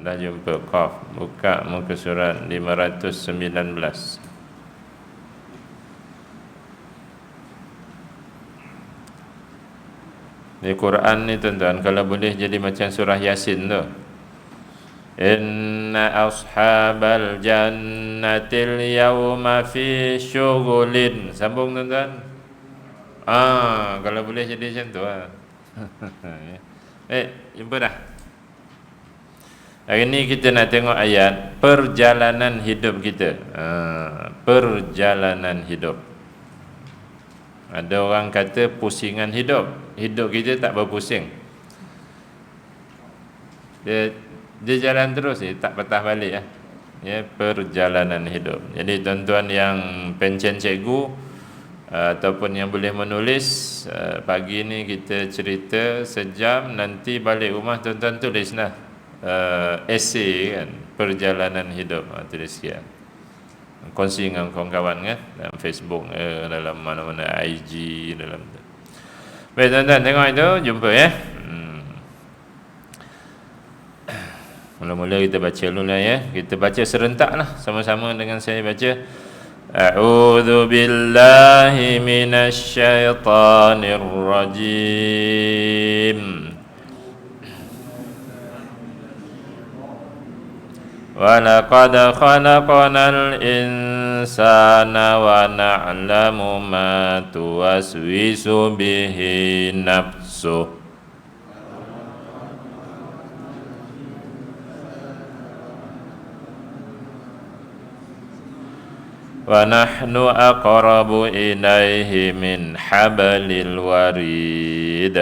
Dah jumpa Qaf. Buka muka surat 519. Di Quran ni tuan-tuan, kalau boleh jadi macam surah Yasin tu. Inna ashabal jannatil yawma fi syughulin. Sambung tuan-tuan. Kalau boleh jadi macam tu lah. Jumpa dah. Hari ni kita nak tengok ayat perjalanan hidup kita. Perjalanan hidup. Ada orang kata pusingan hidup. Hidup kita tak berpusing. Dia jalan terus, tak patah balik . Perjalanan hidup. Jadi tuan-tuan yang pencen cikgu ataupun yang boleh menulis, pagi ni kita cerita sejam, nanti balik rumah tuan-tuan tulislah esei kan, perjalanan hidup. Tulis sikit, kongsi dengan kawan-kawan kan, dalam Facebook, dalam mana-mana IG, dalam tu. Baik tuan-tuan, tengok itu, jumpa ya. Mula-mula kita baca dulu lah ya. Kita baca serentak lah, sama-sama dengan saya baca. A'udzu billahi minasy syaithanir rajim. Wa laqad khalaqnal insana wa na'lamu ma tuwaswisu bihi nafsuh. Wa nahnu aqrabu ilaihi min hablil warid.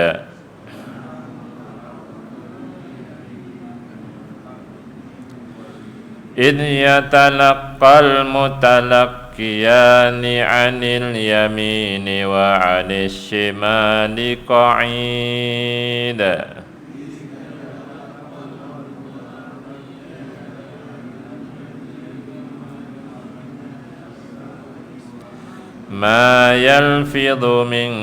Idh yatalaqqal mutalaqqiyani 'anil yamini wa 'anil shimali qa'id. Ma yalfidhu min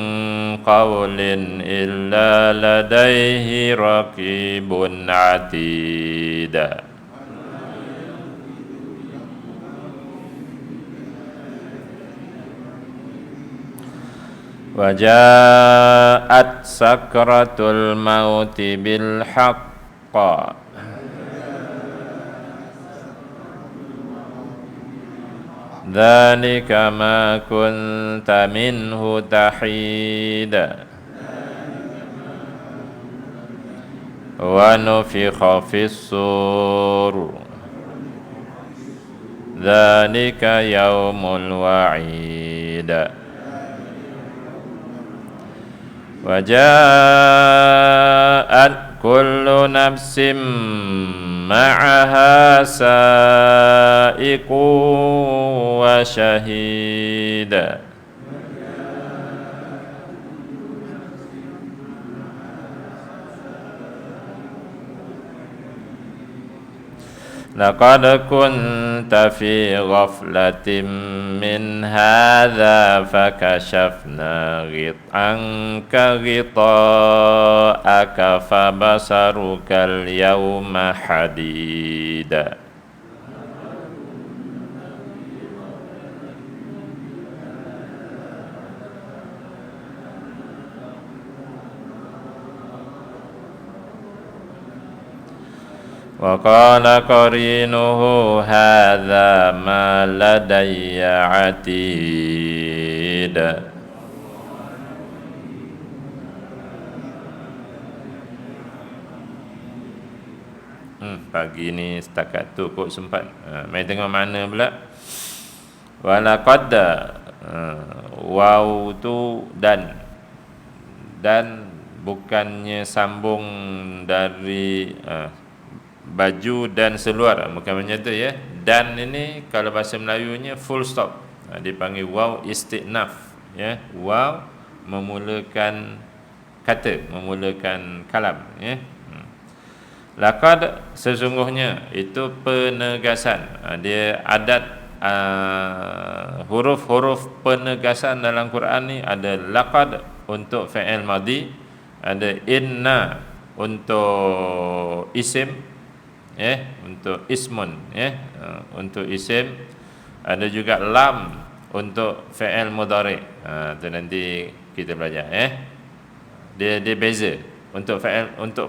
qawlin illa ladaihi raqibun 'atid. Wa ja'at sakratul mauti bil haqq. Dzalika ma kunta minhu tahid. Wa nufikha fis-sur. Dzalika yaumul wa'id. Wa ja'at kullu nafsin ma'aha sa'iqu wa syahida. Laqad kunta fi ghaflatin min hadza fakashafna ghit'anka ghita'aka fabasarukal yawma hadida. Wa qala qarinuhu hadza ma ladayya 'atid. Pagi ni setakat tu kok sempat. Mai tengok mana pula. Wa laqad, waw tu dan bukannya sambung dari baju dan seluar, bukan macam tu ya. Dan ini kalau bahasa Melayunya full stop, dipanggil waw istinaf ya. Waw memulakan kata, memulakan kalam ya. Laqad sesungguhnya itu penegasan. Dia adat huruf-huruf penegasan dalam Quran ni ada laqad untuk fi'il madhi, ada inna untuk isim, untuk ismun, untuk isim. Ada juga lam untuk fi'il mudhari'. Tu nanti kita belajar, dia beza. Untuk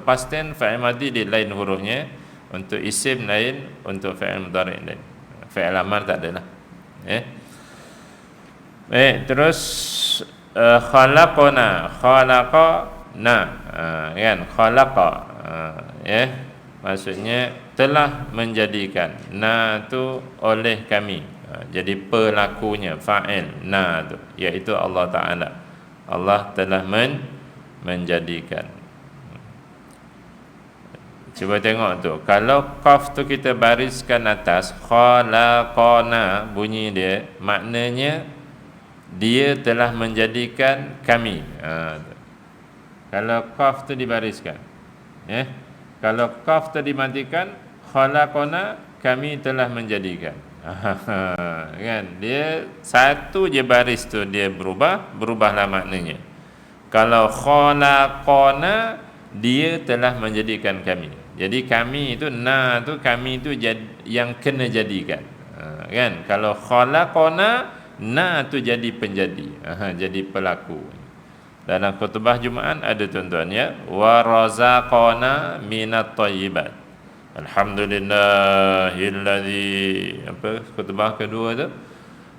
past tense, fi'il madhi dia lain hurufnya, untuk isim lain, untuk fi'il mudhari' lain. Fi'il amar tak adalah. Baik, terus khalaqna kan, khalaqa, maksudnya telah menjadikan. Na tu oleh kami, jadi pelakunya, fa'il na tu iaitu Allah Ta'ala. Allah telah menjadikan. Cuba tengok tu, kalau qaf tu kita bariskan atas, khalaqana, bunyi dia maknanya dia telah menjadikan kami. Kalau qaf tu dibariskan, kalau qaf tu dimatikan, khalaqana, kami telah menjadikan. Kan, dia satu je baris tu dia berubahlah maknanya. Kalau khalaqana, dia telah menjadikan kami. Jadi kami itu, na tu, kami itu yang kena jadikan. Kan, kalau khalaqana, na tu jadi penjadi, jadi pelaku. Dalam khutbah Jumaat ada tuan-tuan, wa razaqana minat thayyibat. Alhamdulillahilladzi, khutbah kedua tu,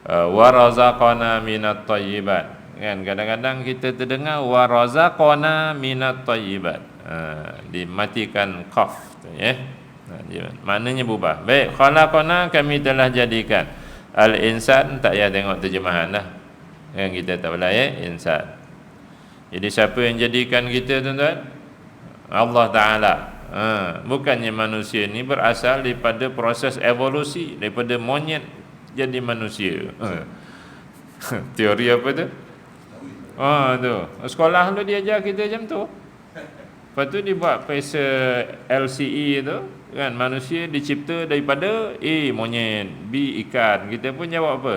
wa razaqana minat thayyibat. Kan, kadang-kadang kita terdengar wa razaqana minat thayyibat, dimatikan qaf tu, maknanya berubah. Baik, khalaqana, kami telah jadikan. Al-insan tak payah tengok terjemahan lah, kan, kita tak boleh, insan. Jadi siapa yang jadikan kita, tuan-tuan? Allah Ta'ala. Bukannya manusia ni berasal daripada proses evolusi, daripada monyet jadi manusia. Teori apa tu? Tu sekolah dulu dia ajar kita macam tu. Lepas tu dia buat pesa LCE tu, kan, manusia dicipta daripada A monyet, B ikan. Kita pun jawab apa?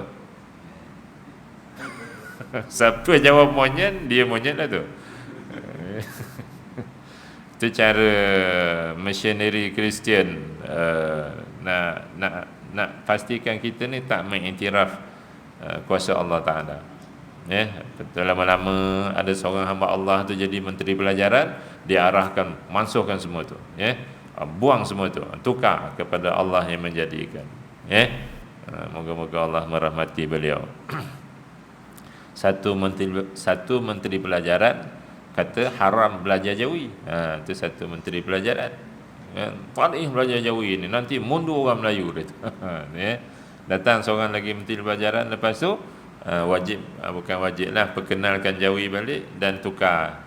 Siapa jawab monyet, dia monyet lah tu. Itu cara missionary Kristian nak pastikan kita ni tak mengiktiraf kuasa Allah Ta'ala. Betul, lama-lama ada seorang hamba Allah tu jadi menteri pelajaran, dia arahkan, mansuhkan semua tu, buang semua tu, tukar kepada Allah yang menjadikan. Moga-moga Allah merahmati beliau. Satu menteri pelajaran kata haram belajar Jawi. Itu satu menteri pelajaran, paling belajar Jawi ni nanti mundur orang Melayu dia tu. Datang seorang lagi menteri pelajaran, lepas tu wajib, bukan wajib lah, perkenalkan Jawi balik dan tukar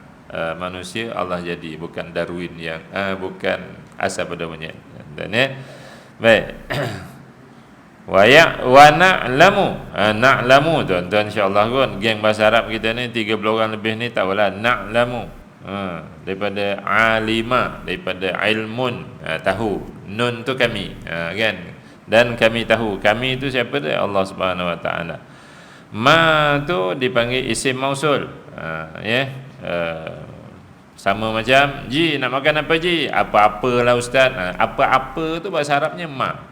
manusia Allah jadi, bukan Darwin yang bukan asal pada monyet. Dan baik. Wa na'lamu, tuan-tuan, insya-Allah kan, geng bahasa Arab kita ni 30 orang lebih ni tak apalah, na'lamu, daripada alima, daripada ilmun, tahu, nun tu kami, kan, dan kami tahu. Kami itu siapa tu? Allah Subhanahu wa taala. Ma tu dipanggil isim mausul, sama macam ji, nak makan apa ji? Apa-apalah ustaz. Apa-apa tu bahasa Arabnya ma.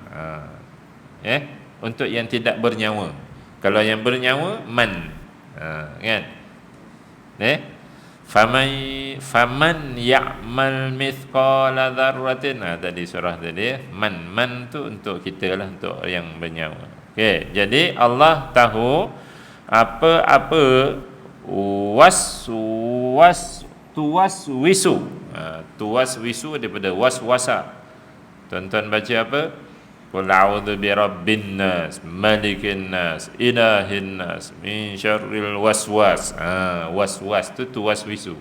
Untuk yang tidak bernyawa. Kalau yang bernyawa, man, kan, faman ya'mal mithqala dzarratin. Tadi surah tadi, man tu untuk kita lah, untuk yang bernyawa. Okey, jadi Allah tahu apa-apa tuwaswisu daripada waswasa. Tuan-tuan baca apa? Qul a'udzu birabbin nas, malikin nas, ilahin nas, min syarril waswas. Waswas tu tuwaswisu,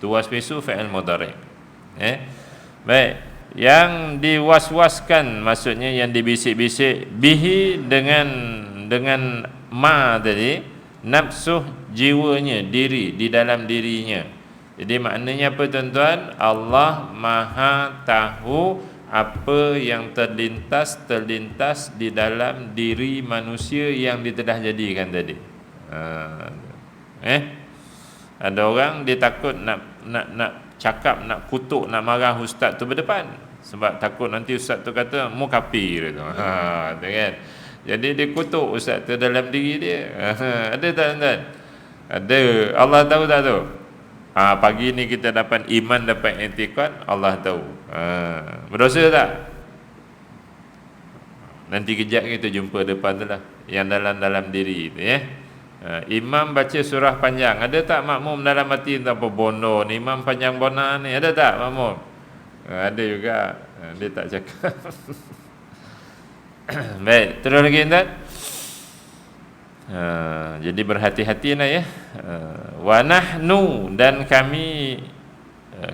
tuwaswisu fi'il mudhari'. Baik, yang diwaswaskan maksudnya yang dibisik-bisik, bihi dengan ma tadi, nafsuh, jiwanya, diri, di dalam dirinya. Jadi maknanya apa, tuan-tuan? Allah Maha tahu apa yang terlintas di dalam diri manusia yang dia telah jadikan tadi. Ada orang dia takut nak cakap, nak kutuk, nak marah ustaz tu berdepan. Sebab takut nanti ustaz tu kata mu kafir tu. Tu kan. Jadi dia kutuk ustaz tu dalam diri dia. Ada tak tuan? Ada. Allah tahu tak tu? Pagi ni kita dapat iman, dapat i'tiqad, Allah tahu. Berdosa tak? Nanti kejap kita jumpa depan tu lah, yang dalam diri tu ya. Imam baca surah panjang, ada tak makmum dalam hati tanpa bondo ni, imam panjang bona ni, ada tak makmum? Ada juga. Dia tak cakap. Baik, terus lagi tuan. Jadi berhati-hati lah ya. Wa nahnu, dan kami.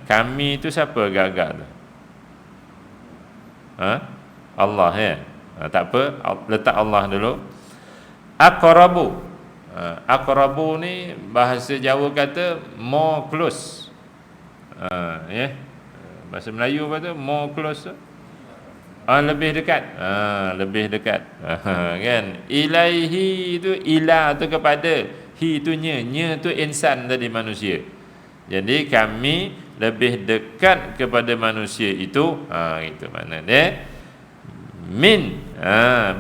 Kami itu siapa gagak tu? Allah ya. Tak apa, letak Allah dulu. Aqrabu. Aqrabu ni bahasa Jawa kata more close. Ya. Bahasa Melayu apa tu? More close tu? Lebih dekat. Lebih dekat. Kan? Ilaihi tu, ila tu kepada, hi tu nya tu insan tadi, manusia. Jadi kami lebih dekat kepada manusia itu, itu maknanya min,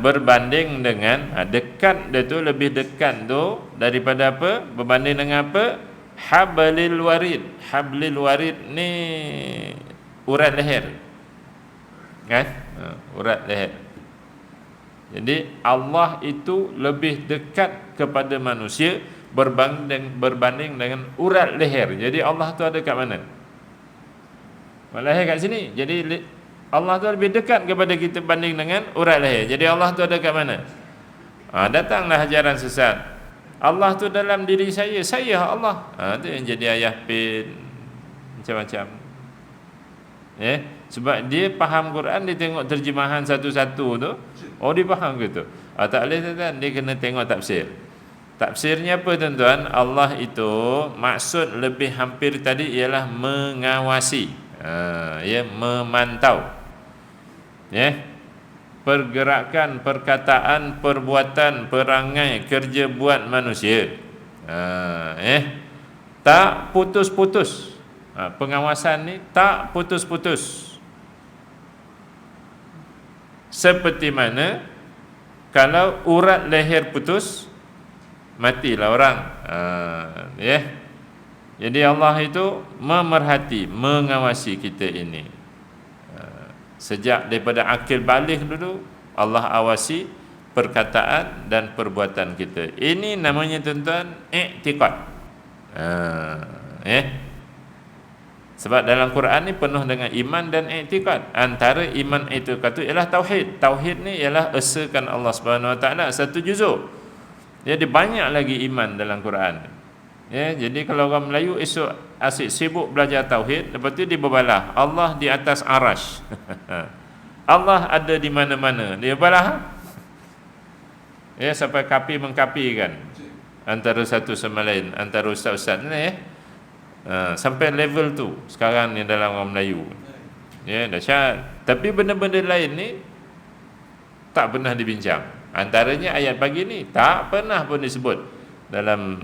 berbanding dengan, dekat dia tu, lebih dekat tu daripada apa? Berbanding dengan apa? Hablil warid. Hablil warid ni urat leher, kan? Urat leher. Jadi Allah itu lebih dekat kepada manusia berbanding dengan urat leher. Jadi Allah tu ada kat mana? Leher kat sini. Jadi Allah tu lebih dekat kepada kita banding dengan urat leher. Jadi Allah tu ada kat mana? Datanglah ajaran sesat. Allah tu dalam diri saya Allah. Tu yang jadi ayah pin macam-macam. Sebab dia faham Quran, dia tengok terjemahan satu-satu tu, dia faham gitu. Tak boleh tuan, dia kena tengok tafsir. Tafsirnya apa tuan-tuan? Allah itu maksud lebih hampir tadi ialah mengawasi, memantau, pergerakan, perkataan, perbuatan, perangai, kerja buat manusia. Tak putus-putus. Pengawasan ni tak putus-putus. Seperti mana kalau urat leher putus, matilah orang. Jadi Allah itu memerhati, mengawasi kita ini. Sejak daripada akil balik dulu, Allah awasi perkataan dan perbuatan kita. Ini namanya tuan-tuan i'tiqad. Sebab dalam Quran ni penuh dengan iman dan i'tiqad. Antara iman i'tiqad itu ialah tauhid. Tauhid ni ialah esakan Allah Subhanahu Wa Taala satu juzuk. Jadi banyak lagi iman dalam Quran. Jadi kalau orang Melayu esok asyik sibuk belajar tauhid, lepas tu dia berbalah Allah di atas arash. Allah ada di mana-mana. Dia balah. Sampai kapi mengkapikan antara satu sama lain, antara ustaz-ustaz ni sampai level tu sekarang ni dalam orang Melayu. Dahsyat. Tapi benda-benda lain ni tak pernah dibincang. Antaranya ayat pagi ni tak pernah pun disebut dalam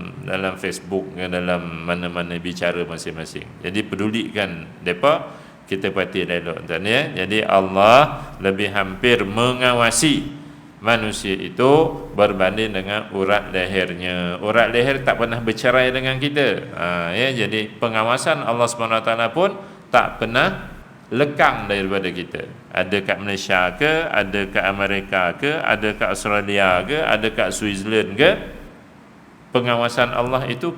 Facebook, dalam mana-mana bicara masing-masing. Jadi pedulikan depa, kita parti dialog tuan ya. Jadi Allah lebih hampir mengawasi manusia itu berbanding dengan urat lehernya. Urat leher tak pernah bercerai dengan kita. Jadi pengawasan Allah SWT pun tak pernah lekang daripada kita. Ada kat Malaysia ke, ada kat Amerika ke, ada kat Australia ke, ada kat Switzerland ke, pengawasan Allah itu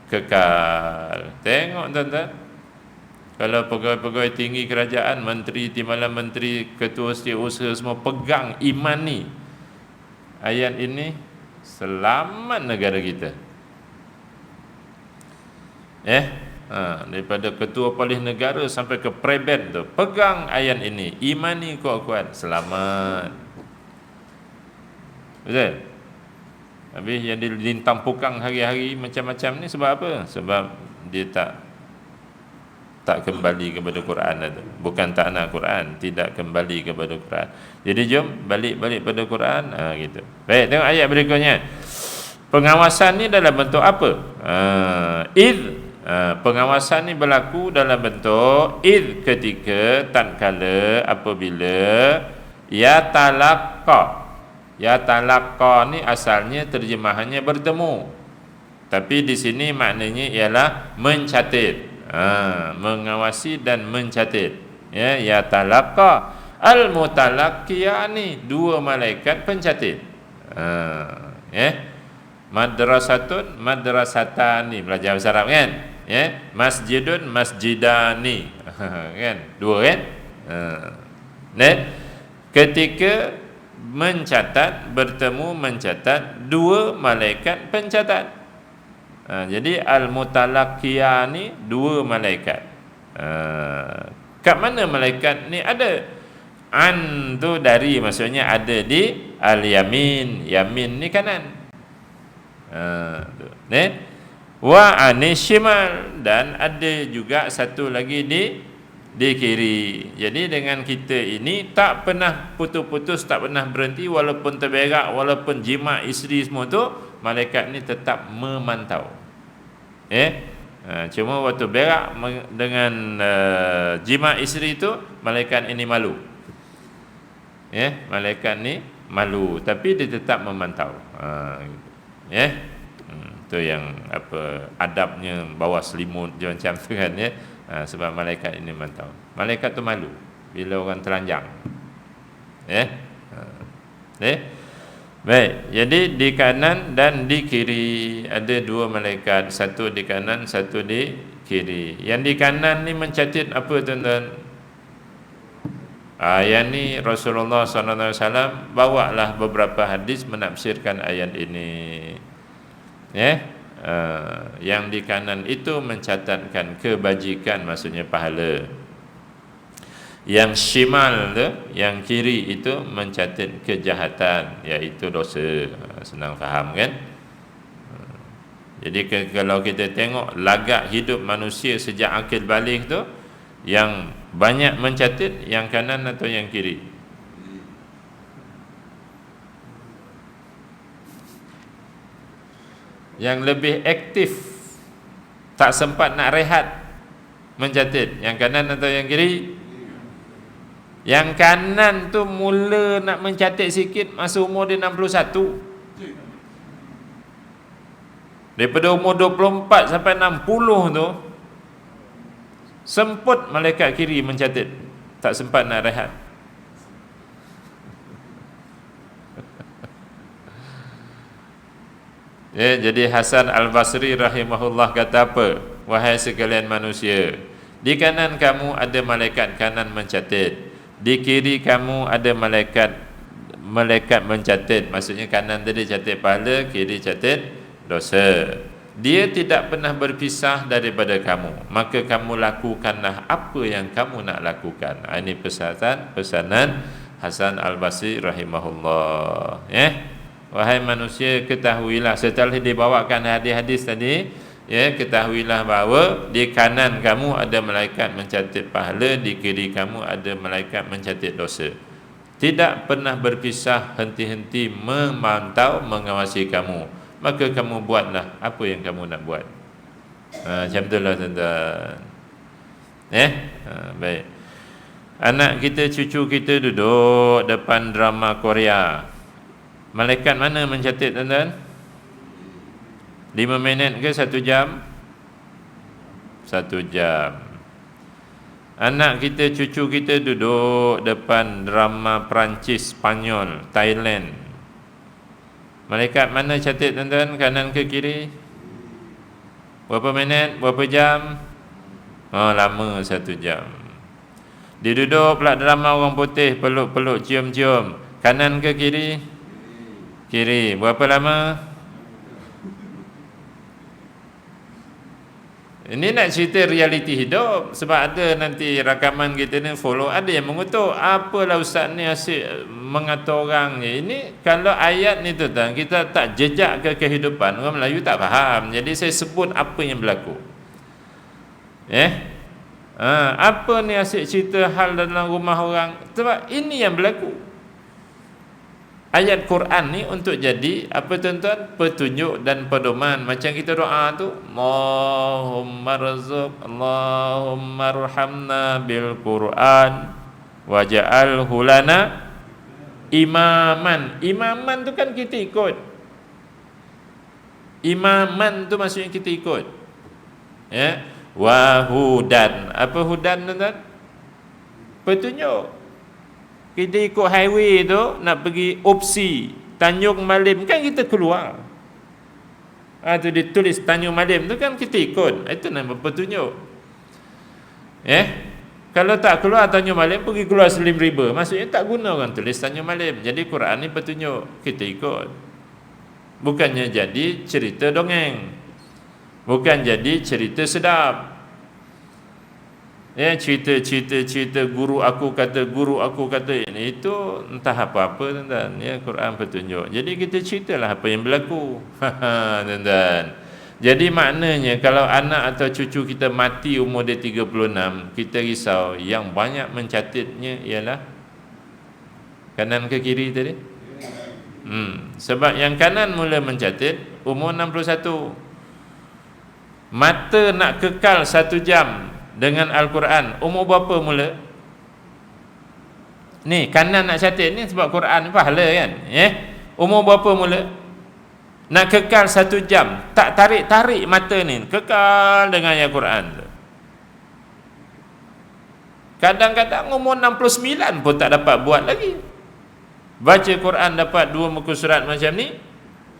kekal. Tengok tuan-tuan, kalau pegawai-pegawai tinggi kerajaan, menteri, timbalan menteri, ketua setiausaha semua pegang iman ni, ayat ini, selamat negara kita. Daripada ketua polis negara sampai ke prebet tu, pegang ayat ini, iman ni kuat-kuat, selamat. Betul? Habis yang dilintang pukang hari-hari macam-macam ni sebab apa? Sebab dia tak kembali kepada Quran itu. Bukan tak nak Quran, tidak kembali kepada Quran. Jadi jom balik pada Quran, gitu. Baik, tengok ayat berikutnya. Pengawasan ni dalam bentuk apa? Pengawasan ni berlaku dalam bentuk id, ketika, tatkala, apabila yatalaqa ni asalnya terjemahannya bertemu, tapi di sini maknanya ialah mencatat, mengawasi dan mencatat. Ya, yatalaqa al-mutalaqqiyani, dua malaikat pencatat. Madrasatun madrasatani, belajar bahasa Arab kan? Ya, masjidun masjidani, kan? Dua kan? Ketika mencatat, bertemu mencatat, dua malaikat pencatat. Jadi al-mutalaqqiyani, dua malaikat. Kat mana malaikat ni ada? An tu dari, maksudnya ada di al-yamin. Yamin ni kanan. Wa anishimal, dan ada juga satu lagi di kiri. Jadi dengan kita ini tak pernah putus-putus, tak pernah berhenti, walaupun terberak, walaupun jima isteri semua tu, malaikat ni tetap memantau. Cuma waktu berak dengan jima isteri tu, malaikat ini malu. Malaikat ni malu, tapi dia tetap memantau. Itu yang adabnya bawa selimut je macam tu kan, sebab malaikat ini mantau. Malaikat tu malu bila orang telanjang. Baik, jadi di kanan dan di kiri ada dua malaikat, satu di kanan, satu di kiri. Yang di kanan ni mencatat apa, tuan-tuan? Ayat ni Rasulullah SAW bawalah beberapa hadis menafsirkan ayat ini. Yang di kanan itu mencatatkan kebajikan, maksudnya pahala. Yang shimal tu, yang kiri itu mencatat kejahatan, iaitu dosa. Senang faham kan? Jadi kalau kita tengok lagak hidup manusia sejak akil balik tu, yang banyak mencatat yang kanan atau yang kiri? Yang lebih aktif, tak sempat nak rehat, mencatat yang kanan atau yang kiri? Yang kanan tu mula nak mencatat sikit masa umur dia 61. Daripada umur 24 sampai 60 tu semput malaikat kiri mencatat, tak sempat nak rehat. Jadi Hasan Al-Basri rahimahullah kata apa? Wahai sekalian manusia, di kanan kamu ada malaikat kanan mencatat, di kiri kamu ada malaikat mencatat. Maksudnya kanan tadi catat pahala, kiri catat dosa. Dia tidak pernah berpisah daripada kamu, maka kamu lakukanlah apa yang kamu nak lakukan. Ini pesanan Hasan Al-Basri rahimahullah. Wahai manusia, ketahuilah, setelah dibawakan hadis-hadis tadi, ketahuilah bahawa di kanan kamu ada malaikat mencatat pahala, di kiri kamu ada malaikat mencatat dosa. Tidak pernah berpisah, henti-henti memantau, mengawasi kamu. Maka kamu buatlah apa yang kamu nak buat. Macam itulah tuan-tuan. Baik. Anak kita, cucu kita duduk depan drama Korea. Malaikat mana mencatat, tuan-tuan? 5 minit ke 1 jam? 1 jam. Anak kita, cucu kita duduk depan drama Perancis, Spanyol, Thailand. Malaikat mana catat, tuan-tuan? Kanan ke kiri? Berapa minit? Berapa jam? Lama 1 jam. Dia duduk pula drama orang putih, peluk-peluk, cium-cium. Kanan ke kiri? Kiri. Berapa lama? Ini nak cerita realiti hidup. Sebab ada nanti rakaman kita ni follow, ada yang mengutuk, apalah ustaz ni asyik mengatur orang ni. Ini kalau ayat ni tuan, kita tak jejak ke kehidupan, orang Melayu tak faham. Jadi saya sebut apa yang berlaku. Apa ni asyik cerita hal dalam rumah orang? Sebab ini yang berlaku. ayat Quran ni untuk jadi apa tuan-tuan? Petunjuk dan pedoman. Macam kita doa tu, Allahumma arhamna bil Quran waj'alhu lana imaman. Imaman tu kan kita ikut. Imaman tu maksudnya kita ikut. Ya. Wa hudan. Apa hudan tuan-tuan? Petunjuk. Kita ikut highway tu nak pergi Opsi, Tanjung Malim, kan kita keluar. Tu ditulis Tanjung Malim tu kan kita ikut. Itu nama petunjuk. Kalau tak keluar Tanjung Malim, pergi keluar Slim River, maksudnya tak guna orang tulis Tanjung Malim. Jadi Quran ni petunjuk, kita ikut. Bukannya jadi cerita dongeng, bukan jadi cerita sedap. Cerita guru aku kata ini, itu entah apa-apa tuan-tuan. Quran petunjuk. Jadi kita ceritalah apa yang berlaku. Tuan-tuan. Jadi maknanya kalau anak atau cucu kita mati umur dia 36, kita risau. Yang banyak mencatatnya ialah kanan ke kiri tadi? Sebab yang kanan mula mencatat umur 61. Mata nak kekal 1 jam dengan Al-Quran, umur berapa mula? Ni kanan nak catat ni sebab Quran ni pahala kan. Umur berapa mula? Nak kekal 1 jam, tak tarik-tarik mata ni, kekal dengan ayat Quran tu. Kadang-kadang umur 69 pun tak dapat buat lagi. Baca Quran dapat 2 muka surat macam ni,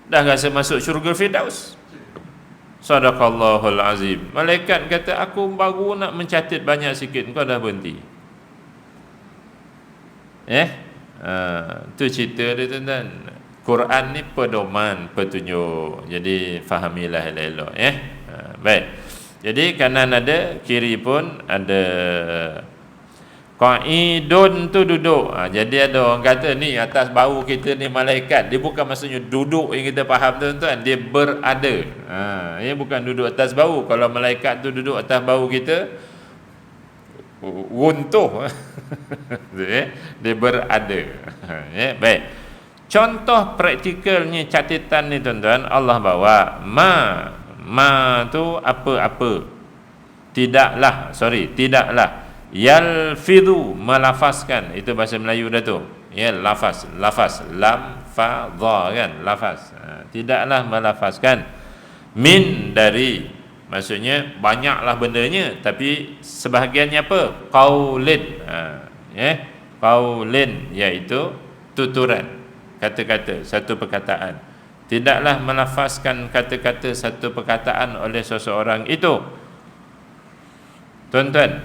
dah rasa masuk syurga Firdaus. Sadaqallahul azim. Malaikat kata, aku baru nak mencatat banyak sikit, kau dah berhenti. Tu cerita dia tuan-tuan. Quran ni pedoman, petunjuk. Jadi fahamilah elok-elok. Baik. Jadi kanan ada, kiri pun ada. Qa'idun tu duduk. Jadi ada orang kata ni atas bahu kita ni malaikat. Dia bukan maksudnya duduk yang kita faham tuan-tuan. Dia berada. Dia bukan duduk atas bahu. Kalau malaikat tu duduk atas bahu kita, runtuh. Dia berada. Baik. Contoh praktikalnya catatan ni tuan-tuan, Allah bawa ma tu apa-apa. Tidaklah yalfidhu, melafazkan. Itu bahasa Melayu dah tu. Lafaz lam fa dha kan, lafaz. Tidaklah melafazkan min, dari, maksudnya banyaklah bendanya, tapi sebahagiannya apa? Qaulin. Qaulin iaitu tuturan, kata-kata, satu perkataan. Tidaklah melafazkan kata-kata satu perkataan oleh seseorang itu. Tuan-tuan,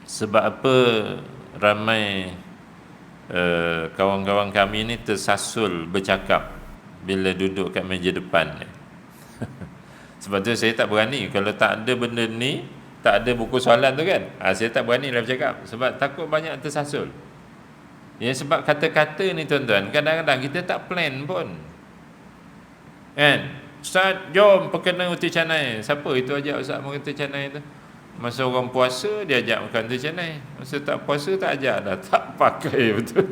sebab apa ramai kawan-kawan kami ni tersasul bercakap bila duduk kat meja depan ni? Sebab tu saya tak berani. Kalau tak ada benda ni, tak ada buku soalan tu kan, saya tak berani lah bercakap, sebab takut banyak tersasul. Sebab kata-kata ni tuan-tuan, kadang-kadang kita tak plan pun kan. Ustaz, jom perkena uti canai. Siapa itu ajak Ustaz makan uti canai tu? Masa orang puasa dia ajak makan uti canai, masa tak puasa tak ajak dah. Tak pakai betul.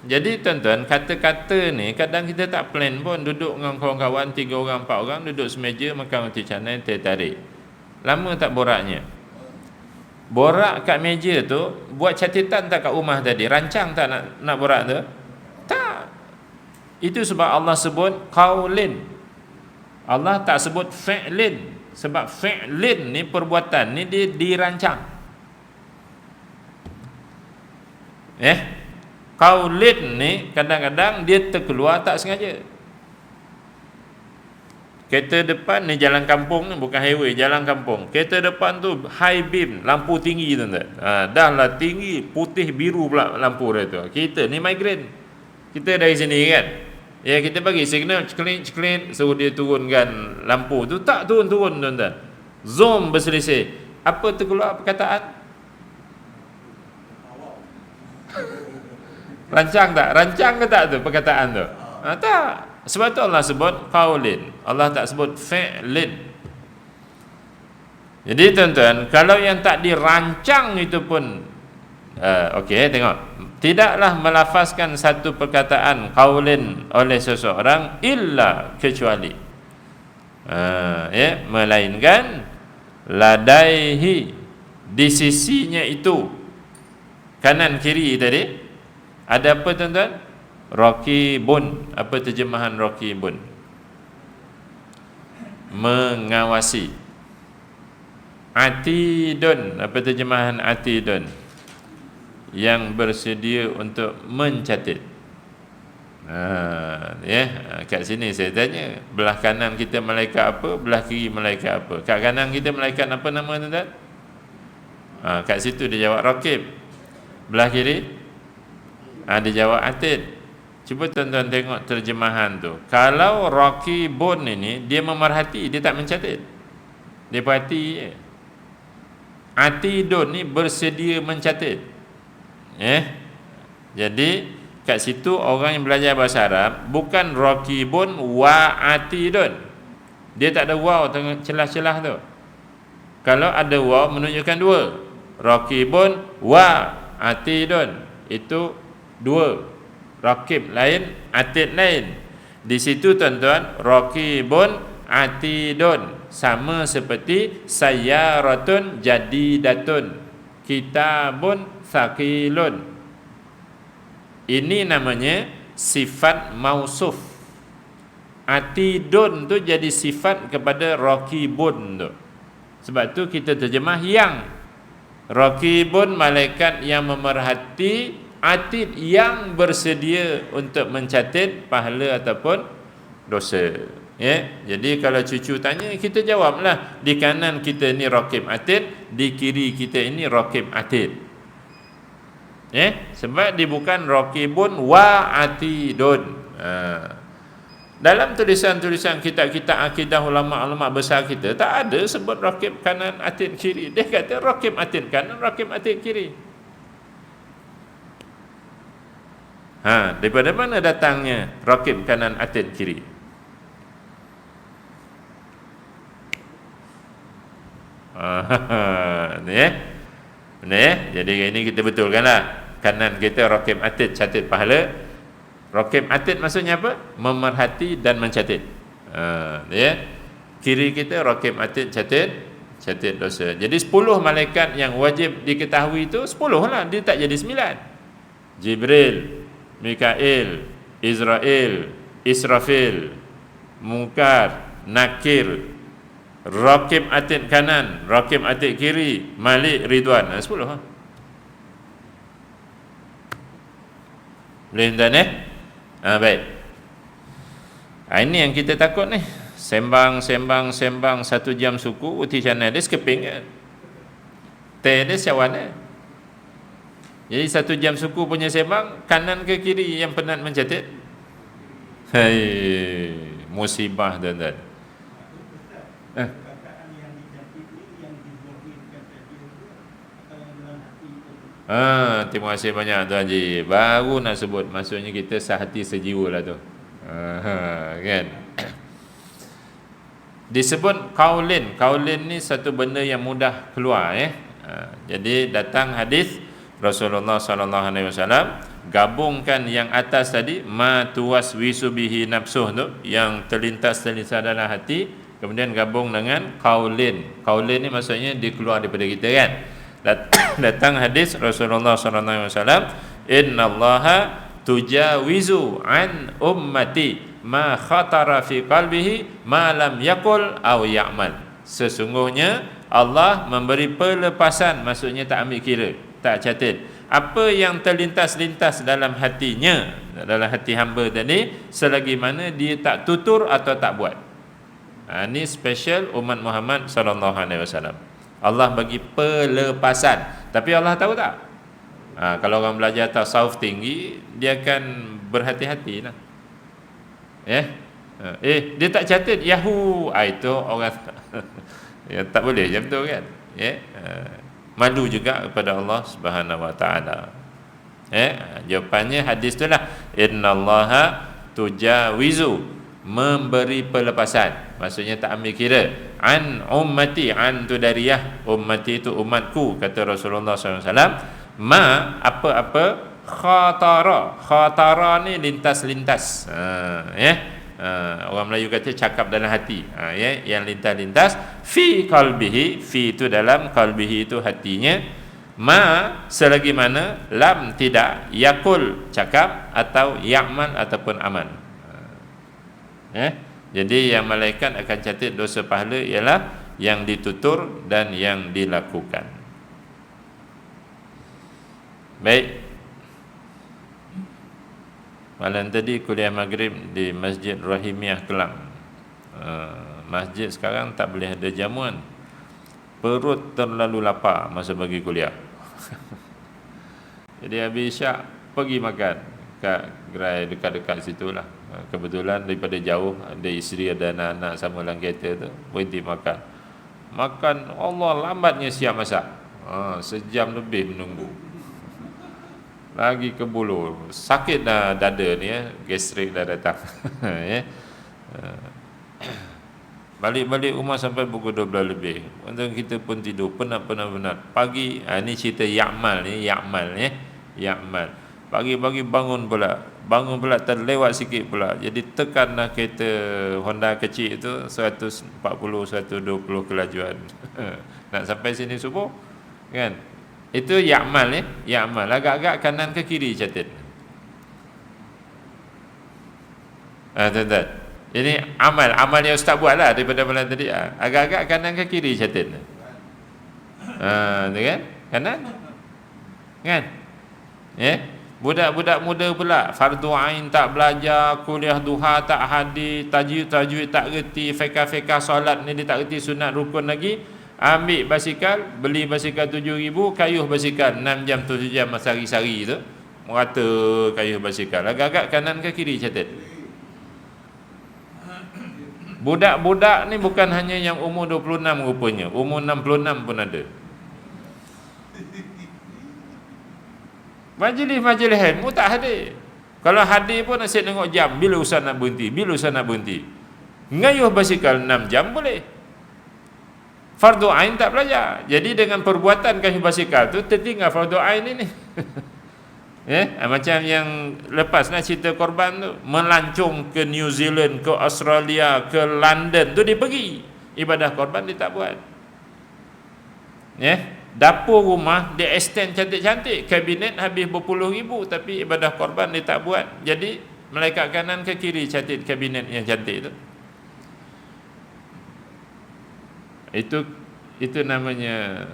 Jadi tuan-tuan, kata-kata ni kadang kita tak plan pun. Duduk dengan kawan-kawan 3 orang 4 orang, duduk semeja makan uti canai, tarik. Lama tak boraknya? Borak kat meja tu, buat catatan tak kat rumah tadi? Rancang tak nak borak tu? Tak. Itu sebab Allah sebut qaulin. Allah tak sebut fi'lin. Sebab fi'lin ni, perbuatan ni, dia dirancang. Qaulin ni kadang-kadang dia terkeluar tak sengaja. Kereta depan ni jalan kampung ni, bukan highway, jalan kampung. Kereta depan tu high beam, lampu tinggi tuan-tuan. Dah lah tinggi, putih biru pula lampu dia tu. Kita ni migraine. Kita dari sini kan, kita bagi signal ceklin, suruh dia turunkan lampu tu, tak turun tuan-tuan. Zoom berselisih. Apa terkeluar perkataan? Rancang tak? Rancang ke tak tu perkataan tu? Tak. Sebab tu Allah sebut qaulin. Allah tak sebut fi'lin. Jadi tuan-tuan, kalau yang tak dirancang itu pun okey, tengok. Tidaklah melafazkan satu perkataan qaulin oleh seseorang illa kecuali melainkan ladaihi, di sisinya itu, kanan kiri tadi ada apa tuan-tuan? Raqibun. Apa terjemahan raqibun? Mengawasi. Atidun. Apa terjemahan atidun? Yang bersedia untuk mencatat. Kat sini saya tanya, belah kanan kita malaikat apa, belah kiri malaikat apa? Kat kanan kita malaikat apa nama tuan-tuan? Kat situ dia jawab raqib. Belah kiri dia jawab atid. Cuba tuan-tuan tengok terjemahan tu. Kalau raqibun ini dia memerhati, dia tak mencatat, dia perhati je. Atidun ni bersedia mencatat. Jadi kat situ orang yang belajar bahasa Arab bukan raqibun wa atidun. Dia tak ada waw tengah celah-celah tu. Kalau ada waw menunjukkan dua. Raqibun wa atidun, itu dua. Raqib lain, atid lain. Di situ tuan-tuan, raqibun atidun sama seperti sayyaratun jadidatun, kitabun thaqilun. Ini namanya sifat mausuf. Atidun tu jadi sifat kepada raqibun tu. Sebab tu kita terjemah yang. Raqibun malaikat yang memerhati, atid yang bersedia untuk mencatat pahala ataupun dosa. Jadi kalau cucu tanya, kita jawablah, di kanan kita ni raqib atid, di kiri kita ini raqib atid. Sebab dia bukan raqibun wa atidun. Dalam tulisan-tulisan kitab-kitab akidah ulama-ulama besar kita tak ada sebut raqib kanan atid kiri. Dia kata raqib atid kanan, raqib atid kiri. Daripada mana datangnya raqib kanan atid kiri? Jadi ini kita betulkanlah. Kanan kita raqib atid, catat pahala. Raqib atid maksudnya apa? Memerhati dan mencatat. Kiri kita raqib atid, catat dosa. Jadi 10 malaikat yang wajib diketahui itu 10 lah, dia tak jadi 9. Jibril, Mikail, Israel, Israfil, Munkar, Nakir, raqib atid kanan, raqib atid kiri, Malik, Ridwan. 10 lah. Boleh tuan baik. Ini yang kita takut ni. Sembang 1 jam suku, uti channel dia skeping kan. Dia siawan dia. Jadi 1 jam suku punya sembang, kanan ke kiri yang penat mencatat? Musibah tuan-tuan. Terima kasih banyak Tuan Haji. Baru nak sebut, maksudnya kita sehati sejiwa lah tu. Kan? Disebut qaulin. Qaulin ni satu benda yang mudah keluar. Jadi datang hadis Rasulullah SAW gabungkan yang atas tadi, ma tuwaswisu bihi nafsuh tu, yang terlintas-terlintas dalam hati, kemudian gabung dengan qaulin. Qaulin ni maksudnya dia keluar daripada kita kan. Datang hadis Rasulullah SAW, innallaha tujawizu an ummati ma khatara fi qalbihi ma lam yakul aw ya'mal. Sesungguhnya Allah memberi pelepasan, maksudnya tak ambil kira, tak catat apa yang terlintas-lintas dalam hatinya, dalam hati hamba tadi, selagi mana dia tak tutur atau tak buat. Ini special umat Muhammad SAW. Allah bagi pelepasan. Tapi Allah tahu tak? Kalau orang belajar tasawuf tinggi, dia akan berhati-hati lah. Dia tak catat Yahoo. Itu orang tak boleh macam tu kan. Malu juga kepada Allah Subhanahu Wa Taala. Jawapannya hadis tu lah, innallaha tujawizu, memberi pelepasan, maksudnya tak ambil kira, an ummati, an tu dariyah, ummati itu umatku, kata Rasulullah SAW, ma apa-apa khatara ni lintas-lintas, orang Melayu kata cakap dalam hati, yang lintas-lintas, fi qalbihi, fi itu dalam, qalbihi itu hatinya, ma selagi mana, lam tidak, yakul cakap, atau ya'mal ataupun amal. Jadi yang malaikat akan catat dosa pahala ialah yang ditutur dan yang dilakukan. Baik. Malam tadi kuliah maghrib di Masjid Rahimiah Kelang. Masjid sekarang tak boleh ada jamuan. Perut terlalu lapar masa bagi kuliah. Jadi habis isyak pergi makan kat gerai dekat-dekat situ lah. Kebetulan daripada jauh, ada isteri, ada anak-anak sama dalam kereta tu, berhenti makan. Makan, Allah lambatnya siap masak. Sejam lebih menunggu. Lagi ke bulu, sakit dah dada ni, gastrik dah datang. Balik-balik rumah sampai pukul 12 lebih. Untung kita pun tidur penat. Pagi, ni cerita Ya'mal ni, Ya'mal. Pagi-pagi bangun pula terlewat sikit pula. Jadi tekanlah kereta Honda kecil itu 140 120 kelajuan. Nak sampai sini subuh kan. Itu Ya'mal ni, Ya'mal. Agak-agak kanan ke kiri catat. Tuan-tuan. Ini amal yang ustaz buat lah daripada malam tadi. Agak-agak kanan ke kiri catat. Tu kan? Kanan? Kan? Budak-budak muda pula fardu ain tak belajar, kuliah duha tak hadir, tajwid tak reti, fiqh solat ni dia tak reti, sunat rukun lagi. Ambil basikal, beli basikal 7,000, kayuh basikal 6 jam 7 jam sehari-sehari tu, merata kayuh basikal. Agak-agak kanan ke kiri catat. Budak-budak ni bukan hanya yang umur 26 rupanya, umur 66 pun ada. Majlis ilmu tak hadir. Kalau hadir pun asyik tengok jam, bila ustaz nak berhenti. Ngayuh basikal 6 jam boleh. Fardu ain tak belajar. Jadi dengan perbuatan kayuh basikal tu tertinggal fardu ain ini. Macam yang lepas nak cerita korban tu, melancong ke New Zealand, ke Australia, ke London tu dia pergi. Ibadah korban dia tak buat. Dapur rumah dia extend cantik-cantik, kabinet habis berpuluh ribu, tapi ibadah korban dia tak buat. Jadi malaikat kanan ke kiri catat kabinet yang cantik tu. Itu namanya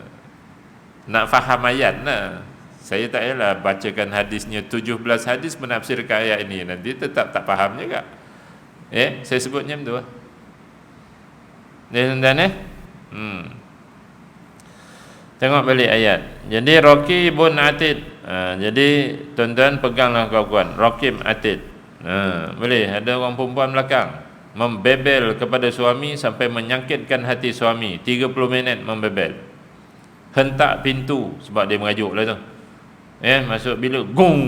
nak faham ayat lah. Saya tak payahlah bacakan hadisnya 17 hadis menafsirkan ayat ini, nanti tetap tak faham juga. Saya sebutnya macam tu lah. Dan tengok balik ayat. Jadi Raqibun Atid. Jadi tuan-tuan peganglah kawan-kawan, Raqib Atid. Boleh ada orang perempuan belakang membebel kepada suami sampai menyakitkan hati suami, 30 minit membebel. Hentak pintu sebab dia merajuk lah tu. Masuk bilik, gong.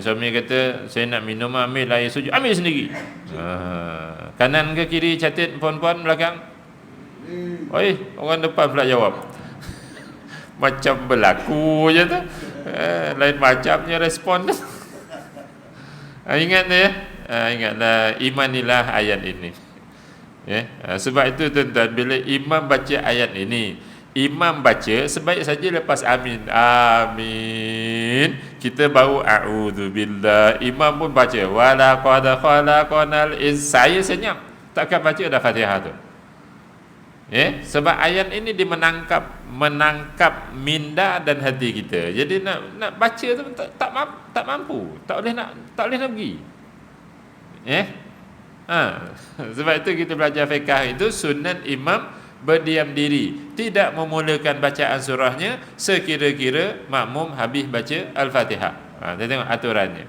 Suami kata, saya nak minum, ambil air suju, ambil sendiri. Kanan ke kiri catat puan-puan belakang? Orang depan pula jawab. Macam berlaku je tu. Lain macamnya respon tu. Ingat ya? Ingatlah, imanilah ayat ini. Sebab itu tuan-tuan, bila imam baca ayat ini, imam baca sebaik saja lepas amin, kita baru a'udzubillah. Imam pun baca walaqad khalaqnal saya senyap, takkan baca dah Fatihah tu. Sebab ayat ini dia menangkap minda dan hati kita. Jadi nak baca tu tak mampu, tak boleh nak pergi. Sebab itu kita belajar fiqh itu sunat imam berdiam diri, tidak memulakan bacaan surahnya sekira-kira makmum habis baca Al-Fatihah. Kita tengok aturannya.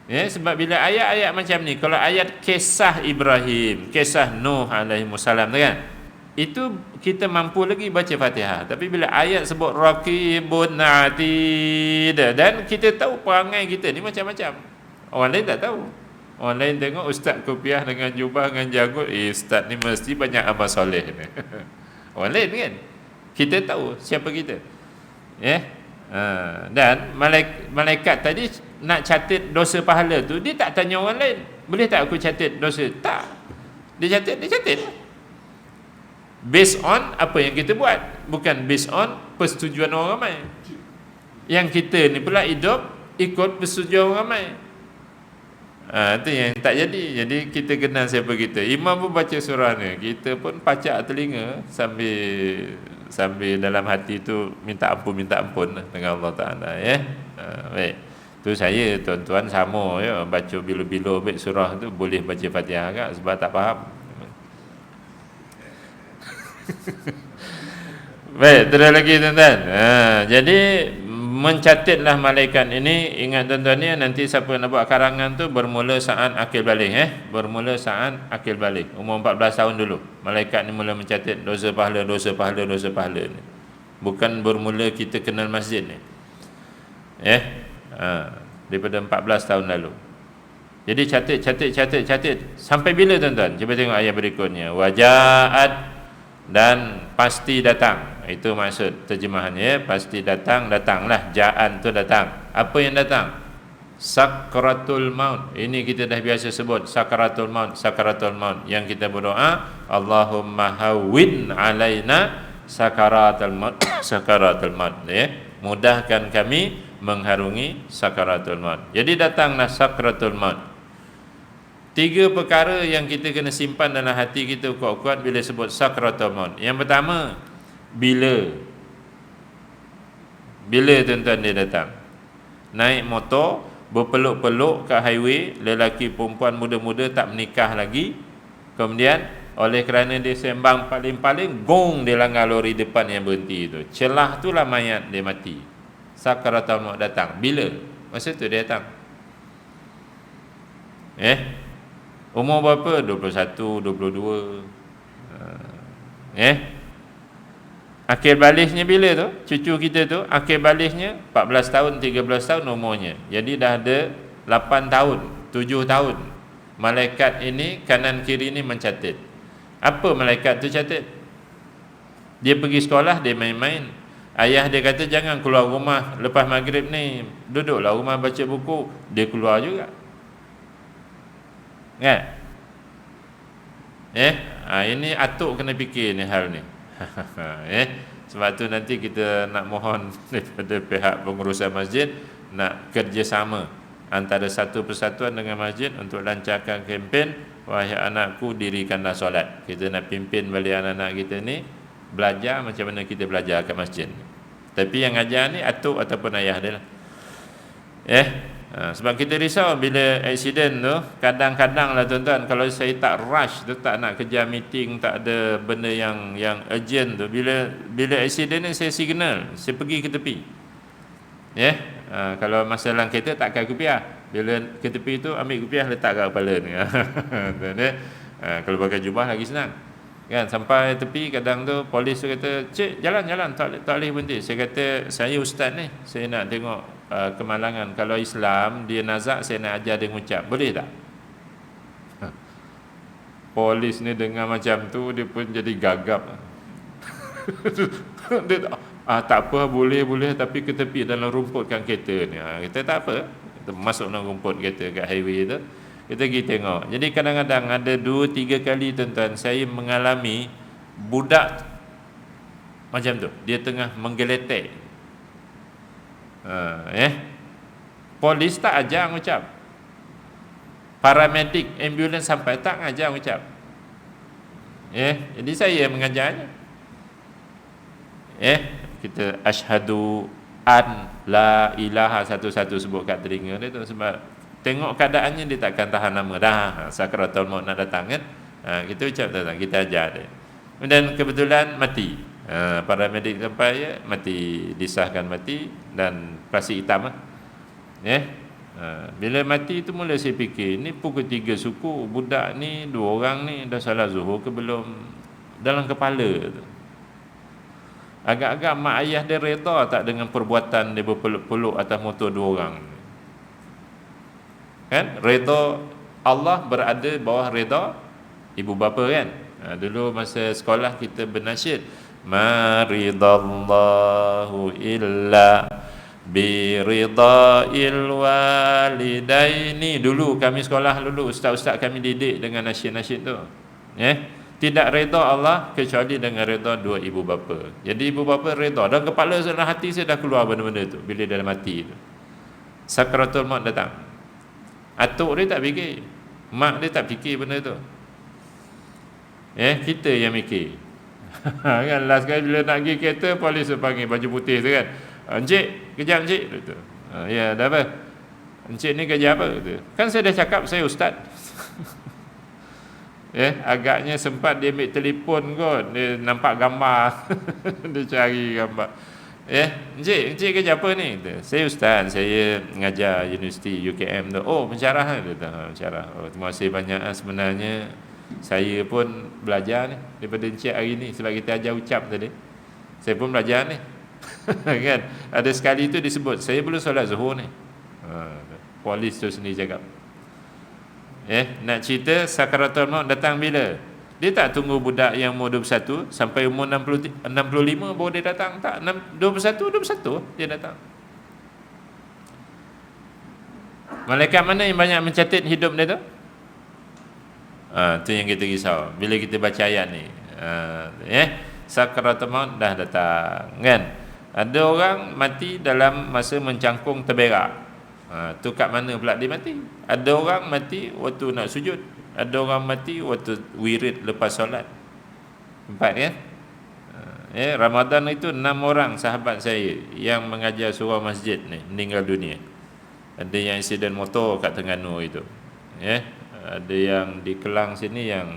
Sebab bila ayat-ayat macam ni, kalau ayat kisah Ibrahim, kisah Nuh alaihissalam kan, itu kita mampu lagi baca Fatihah. Tapi bila ayat sebut Raqibun Atid, dan kita tahu perangai kita ni macam-macam, orang lain tak tahu. Orang lain tengok ustaz kopiah dengan jubah dengan janggut, ustaz ni mesti banyak amal soleh ni. Orang lain kan, kita tahu siapa kita. Dan malaikat tadi nak catat dosa pahala tu, dia tak tanya orang lain, boleh tak aku catat dosa? Tak, dia catat based on apa yang kita buat, bukan based on persetujuan orang ramai. Yang kita ni pula hidup ikut persetujuan orang ramai. Itu yang tak jadi. Jadi kita kenal siapa kita. Imam pun baca surah ni, kita pun pacak telinga sambil dalam hati tu minta ampun dengan Allah Ta'ala. Baik, tu saya tuan-tuan sama baca bila-bila baik surah tu boleh baca Fatihah agak sebab tak faham. Baik, terus lagi tuan-tuan. Jadi mencatatlah malaikat ini. Ingat tuan-tuan ni, nanti siapa nak buat karangan tu bermula saat akil balik. Bermula saat akil balik, umur 14 tahun dulu malaikat ni mula mencatat dosa pahala ni. Bukan bermula kita kenal masjid ni. Daripada 14 tahun lalu. Jadi catat sampai bila tuan-tuan? Cuba tengok ayat berikutnya. Wajaat, dan pasti datang. Itu maksud terjemahannya, pasti datanglah. Ja'an tu datang. Apa yang datang? Sakratul maut. Ini kita dah biasa sebut sakratul maut. Yang kita berdoa, Allahumma hawwin alaina sakaratul maut. Mudahkan kami mengharungi sakaratul maut. Jadi datanglah sakratul maut. 3 perkara yang kita kena simpan dalam hati kita kuat-kuat bila sebut sakratul maut. Yang pertama, bila tuan-tuan dia datang. Naik motor, berpeluk-peluk ke highway, lelaki perempuan muda-muda tak menikah lagi. Kemudian oleh kerana dia sembang paling-paling, gong dia langgar lori depan yang berhenti tu. Celah tu lah mayat dia mati. Sakratul maut datang. Bila? Masa tu dia datang. Umur berapa? 21, 22. Akhir balisnya bila tu? Cucu kita tu akhir balisnya 14 tahun, 13 tahun umurnya. Jadi dah ada 8 tahun, 7 tahun. Malaikat ini kanan kiri ni mencatat. Apa malaikat tu catat? Dia pergi sekolah, dia main-main. Ayah dia kata jangan keluar rumah lepas maghrib ni, duduklah rumah baca buku. Dia keluar juga. Kan? Ini atuk kena fikir ni hal ni. Sebab tu nanti kita nak mohon daripada pihak pengurusan masjid nak kerjasama antara satu persatuan dengan masjid untuk lancarkan kempen wahai anakku dirikanlah solat. Kita nak pimpin balik anak-anak kita ni belajar macam mana kita belajar kat masjid. Tapi yang ajar ni atuk ataupun ayah dia lah. Sebab kita risau bila accident tu, kadang-kadang lah tuan-tuan, kalau saya tak rush tu, tak nak kejar meeting, tak ada benda yang urgent tu, bila accident ni saya signal, saya pergi ke tepi. Kalau masalah kereta tak akan kupiah. Bila ke tepi tu ambil kupiah letak kat kepala ni. Kalau pakai jubah lagi senang. Kan, sampai tepi kadang tu polis tu kata, "Cik, jalan, tak boleh berhenti." Saya kata, "Saya ustaz ni, saya nak tengok kemalangan. Kalau Islam dia nazak, saya nak ajar dia mengucap. Boleh tak?" Polis ni dengar macam tu, dia pun jadi gagap. Dia tak apa, boleh, tapi ke tepi dalam rumput kan kereta ni. Kita tak apa, kita masuk dalam rumput kereta kat highway tu, kita pergi tengok. Jadi kadang-kadang ada 2-3 kali tuan-tuan saya mengalami budak macam tu, dia tengah menggeletek. Polis tak ajar mengucap, paramedik ambulans sampai tak ajar mengucap. Jadi saya mengajarnya. Kita asyhadu an la ilaha satu-satu sebut kat telinga dia tu, sebab tengok keadaannya dia takkan tahan lama dah. Sakratul maut nak datang kan. Kita ucap datang, kita ajar dia. Dan kebetulan mati. Paramedik sampai mati, disahkan mati dan plastik hitam lah. Bila mati tu mula saya fikir, ni pukul 3 suku, budak ni 2 orang ni dah salat zuhur ke belum dalam kepala tu. Agak-agak mak ayah dia reda tak dengan perbuatan dia berpeluk-peluk atas motor 2 orang. Kan? Reda Allah berada bawah reda ibu bapa kan. Dulu masa sekolah kita bernasyid, ma ridallahu illa birida'il walidaini. Dulu kami sekolah dulu, ustaz-ustaz kami didik dengan nasyid-nasyid tu. Tidak reda Allah kecuali dengan reda dua ibu bapa. Jadi ibu bapa reda, dan kepala dalam hati saya dah keluar benda-benda tu bila dia dah mati tu. Sakratul maut datang. Atuk dia tak fikir, mak dia tak fikir benda tu. Kita yang mikir. Kan last kali bila nak pergi kereta, polis panggil baju putih tu kan. Encik, kejap encik. Ya, dah apa? Encik ni kerja apa? Kan saya dah cakap saya ustaz. Agaknya sempat dia ambil telefon kot, dia nampak gambar. Dia cari gambar. Encik kerja apa ni? Saya ustaz, saya mengajar Universiti UKM tu. Oh, pensyarah dia kata. Pensyarah. Oh, terima kasih banyak. Sebenarnya saya pun belajar ni daripada encik hari ni, sebab kita ajar ucap tadi. Saya pun belajar ni. Kan? Ada sekali tu disebut, saya belum solat zuhur ni. Polis tu sendiri cakap. Nak cerita sakaratul maut datang bila? Dia tak tunggu budak yang umur 21 sampai umur 65 baru dia datang. Tak, 21 dia datang. Malaikat mana yang banyak mencatat hidup dia tu? Tu yang kita risau bila kita baca ayat ni. Sakaratul maut dah datang kan. Ada orang mati dalam masa mencangkung terberak. Tu kat mana pula dia mati? Ada orang mati waktu nak sujud, ada orang mati waktu wirid lepas solat. 4 kan? Ramadan itu 6 orang sahabat saya yang mengajar surau masjid ni meninggal dunia. Ada yang insiden motor kat Terengganu itu. Ada yang di Kelang sini yang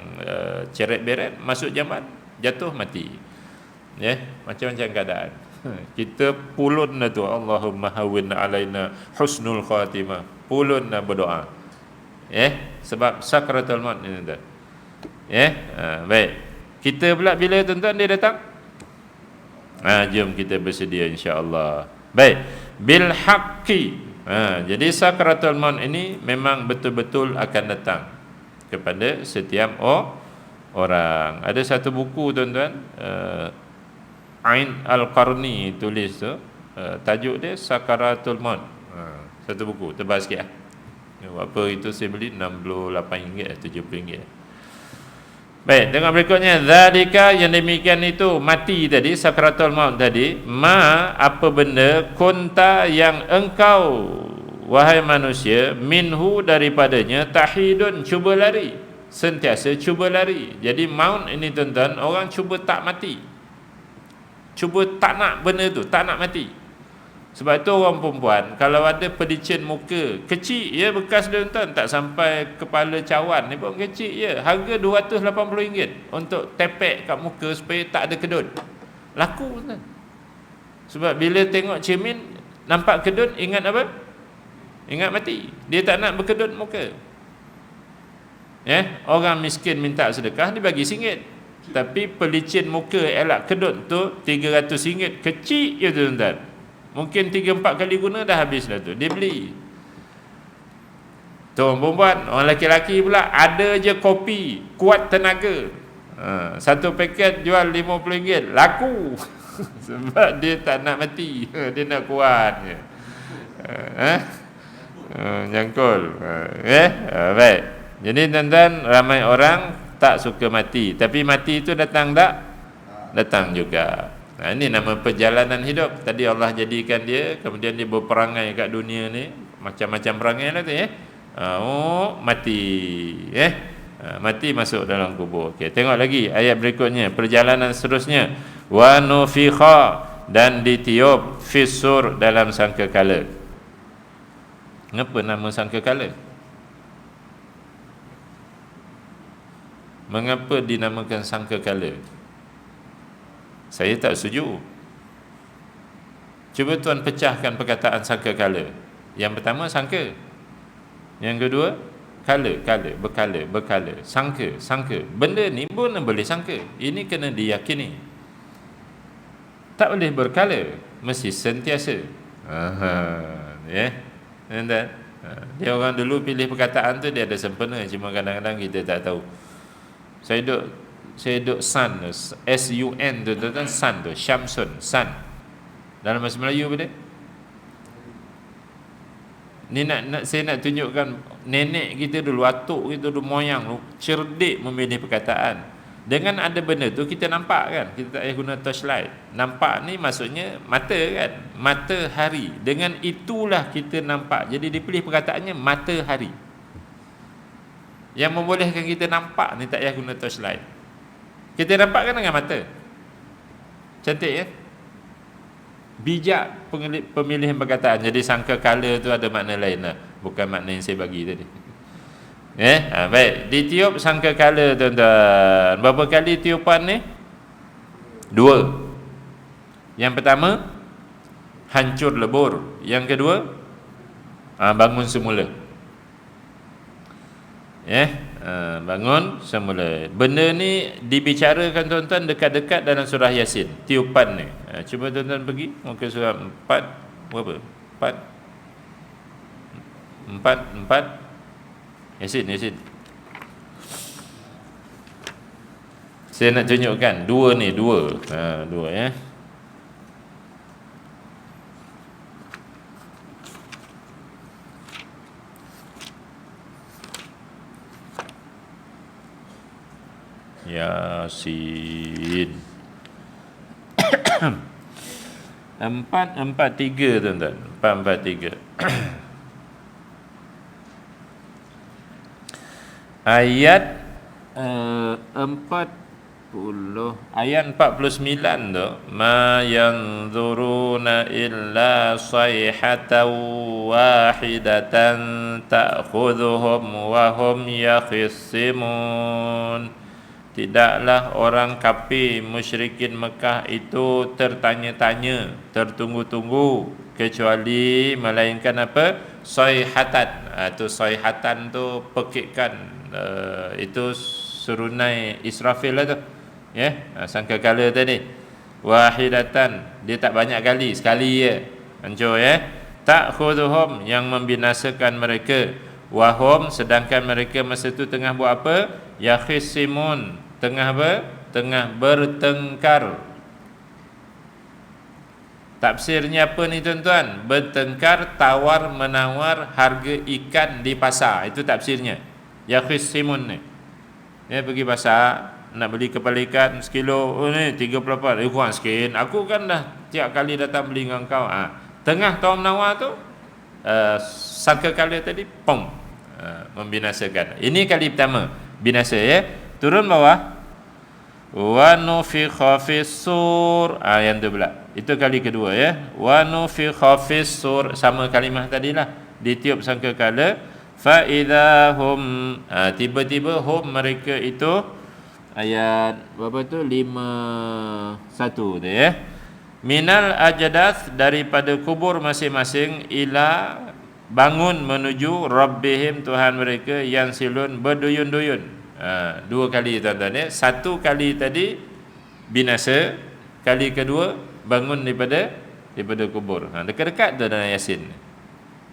ceret beret masuk jamban, jatuh mati. Macam-macam keadaan. Kita pulun dah tu, Allahumma hawwin alaina husnul khatimah. Pulun dah berdoa. Sebab sakratul maut ni tuan. Baik. Kita pula bila tuan-tuan dia datang? Jom kita bersedia insya-Allah. Baik. Bil haqqi. Jadi sakratul maut ini memang betul-betul akan datang kepada setiap orang. Ada satu buku tuan-tuan, Ain Al-Qarni tulis tu, tajuk dia Sakaratul Maut. Satu buku, tebal sikit lah. Apa itu saya beli RM68, RM70. Baik, tengok berikutnya. Zalika, yang demikian itu, mati tadi, Sakaratul Maut tadi. Ma, apa benda, kunta yang engkau, wahai manusia, minhu daripadanya, tahidun, cuba lari. Sentiasa cuba lari. Jadi maut ini tuan-tuan, orang cuba tak mati, cuba tak nak benda tu, tak nak mati. Sebab itu orang perempuan kalau ada pelicin muka kecil ya, bekas dia tuan, tak sampai kepala cawan ni pun kecil ya, harga RM280 untuk tepek kat muka supaya tak ada kedut. Laku tuan. Sebab bila tengok cermin nampak kedut, ingat apa? Ingat mati. Dia tak nak berkedut muka. Orang miskin minta sedekah, dia bagi RM1. Tapi pelicin muka elak kedut tu RM300, kecil je tuan-tuan. Mungkin 3-4 kali guna dah habis dah tu, dia beli. Tu orang perempuan. Orang lelaki pula ada je kopi kuat tenaga, satu paket jual RM50, laku. Sebab dia tak nak mati, dia nak kuat je. Nyangkul. Baik. Jadi tuan-tuan, ramai orang tak suka mati, tapi mati itu datang tak? Datang juga. Ini nama perjalanan hidup. Tadi Allah jadikan dia, kemudian dia berperangai kat dunia ni, macam-macam perangai lah tu mati. Mati masuk dalam kubur. Okey, tengok lagi ayat berikutnya, perjalanan seterusnya. Wa nufikha, dan ditiup, fisur, dalam sangkakala. Kenapa nama sangkakala? Mengapa dinamakan sangkakala? Saya tak setuju. Cuba tuan pecahkan perkataan sangkakala. Yang pertama sangka, yang kedua kala, berkala, sangka. Benda ni pun boleh sangka, ini kena diyakini. Tak boleh berkala, mesti sentiasa. Dia orang dulu pilih perkataan tu dia ada sempena, cuma kadang-kadang kita tak tahu. Saya duk sun tu, S-U-N tu tuan, sun tu, Syamsun, sun. Dalam bahasa Melayu apa dia? Ni saya nak tunjukkan nenek kita dulu, atuk kita dulu, moyang dulu cerdik memilih perkataan. Dengan ada benda tu kita nampak kan, kita tak payah guna torchlight. Nampak ni maksudnya mata kan, matahari. Dengan itulah kita nampak. Jadi dipilih perkataannya matahari. Yang membolehkan kita nampak ni tak payah guna torchlight. Kita nampak kan dengan mata. Cantik ya? Bijak pemilihan perkataan. Jadi sangka kala tu ada makna lain lah, bukan makna yang saya bagi tadi. Baik, ditiup sangka kala tuan-tuan. Berapa kali tiupan ni? 2. Yang pertama hancur lebur. Yang kedua bangun semula. Bangun semula. Benda ni dibicarakan tuan-tuan dekat-dekat dalam surah Yasin, tiupan ni. Cuba tuan-tuan pergi muka surah 4 berapa? 4 Yasin. Saya nak tunjukkan 2 ni, 2 ya. Yasin 443 tuan-tuan, 443. Ayat 49 tu, ma yanzuruna illa sayhatan wahidatan ta'khudhuhum wa hum yakhisimun. Tidaklah orang kafir musyrikin Mekah itu tertanya-tanya, tertunggu-tunggu, kecuali melainkan apa? Sayhatan. Itu sayhatan tu pekikan, itu serunai Israfil lah tu. Sangka kala tadi. Wahidatan, dia tak banyak kali, sekali je. Hancur Ta'khudhuhum, yang membinasakan mereka. Wahum, sedangkan mereka masa tu tengah buat apa? Yakhisimun, tengah apa? Tengah bertengkar. Tafsirnya apa ni tuan-tuan? Bertengkar, tawar menawar harga ikan di pasar. Itu tafsirnya. Yakhisimun ni. Pergi pasar, nak beli kepala ikan sekilo, ni 38, kurang sikit. Aku kan dah tiap kali datang beli dengan kau. Tengah tawar menawar tu, sangka kala tadi, membinasakan. Ini kali pertama, binasa Turun bawah. Wa nufikha fis-sur. Yang tu pula. Itu kali kedua Wa nufikha fis-sur, sama kalimah tadilah. Ditiup sangka kala. Fa idahum, tiba-tiba hum, mereka itu, ayat berapa tu? 51 tu Minal ajdath, daripada kubur masing-masing, ila, bangun menuju Rabbihim, Tuhan mereka, yang silun, berduyun-duyun. 2 kali tuan-tuan Satu kali tadi binasa, kali kedua bangun daripada kubur. Dekat-dekat tu dalam Yasin.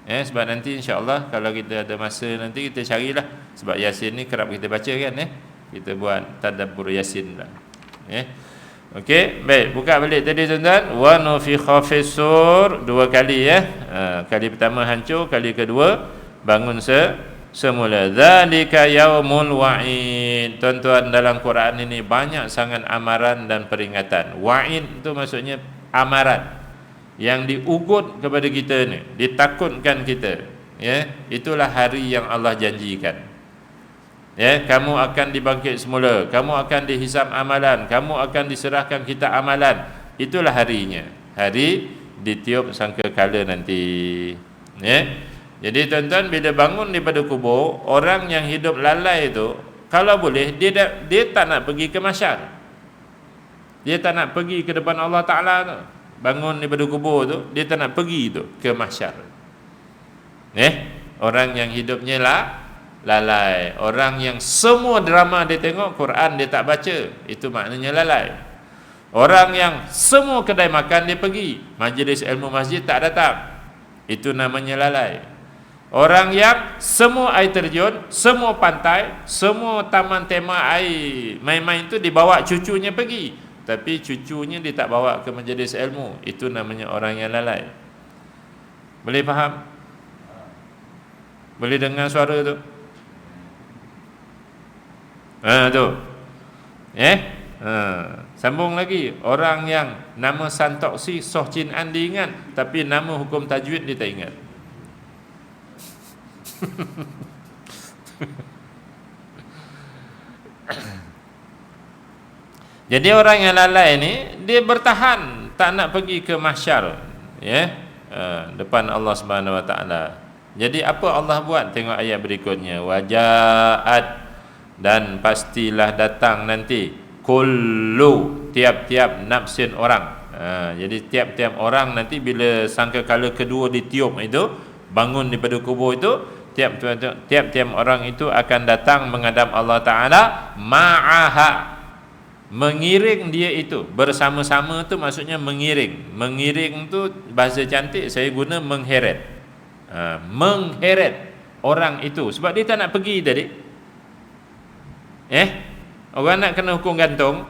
Sebab nanti insya-Allah kalau kita ada masa nanti kita carilah, sebab Yasin ni kerap kita baca kan kita buat tadabbur Yasin lah. Okey, baik, buka balik tadi tuan-tuan. Wa nufikha fis-sur, 2 kali kali pertama hancur, kali kedua bangun semula. Zalika yaumul wa'id. Tuan-tuan, dalam Quran ini banyak sangat amaran dan peringatan. Wa'id itu maksudnya amaran yang diugut kepada kita ni, ditakutkan kita. Itulah hari yang Allah janjikan. Kamu akan dibangkit semula, kamu akan dihisap amalan, kamu akan diserahkan kitab amalan. Itulah harinya, hari ditiup sangka kala nanti. Jadi tuan-tuan, bila bangun daripada kubur, orang yang hidup lalai itu, kalau boleh dia tak nak pergi ke mahsyar. Dia tak nak pergi ke depan Allah Ta'ala tu. Bangun daripada kubur tu, dia tak nak pergi tu ke mahsyar. Orang yang hidupnya lalai, orang yang semua drama dia tengok, Quran dia tak baca, itu maknanya lalai. Orang yang semua kedai makan dia pergi, majlis ilmu masjid tak datang, itu namanya lalai. Orang yang semua air terjun, semua pantai, semua taman tema air main-main tu dibawa cucunya pergi, tapi cucunya dia tak bawa ke majlis ilmu. Itu namanya orang yang lalai. Boleh faham? Boleh dengar suara tu? Tu. Sambung lagi. Orang yang nama santoksi Soh Chin An diingat, tapi nama hukum tajwid dia tak ingat. Jadi orang yang lalai ni dia bertahan tak nak pergi ke mahsyar, depan Allah Subhanahu Wa Taala. Jadi apa Allah buat? Tengok ayat berikutnya, wajaat, dan pastilah datang nanti kullu, tiap-tiap nafsin orang. Jadi tiap-tiap orang nanti bila sangkakala kedua ditiup itu, bangun daripada kubur itu, tiap-tiap orang itu akan datang menghadap Allah Ta'ala ma'aha, mengiring dia itu, bersama-sama tu maksudnya mengiring. Mengiring tu bahasa cantik saya guna mengheret. Mengheret orang itu, sebab dia tak nak pergi tadi. Orang nak kena hukum gantung,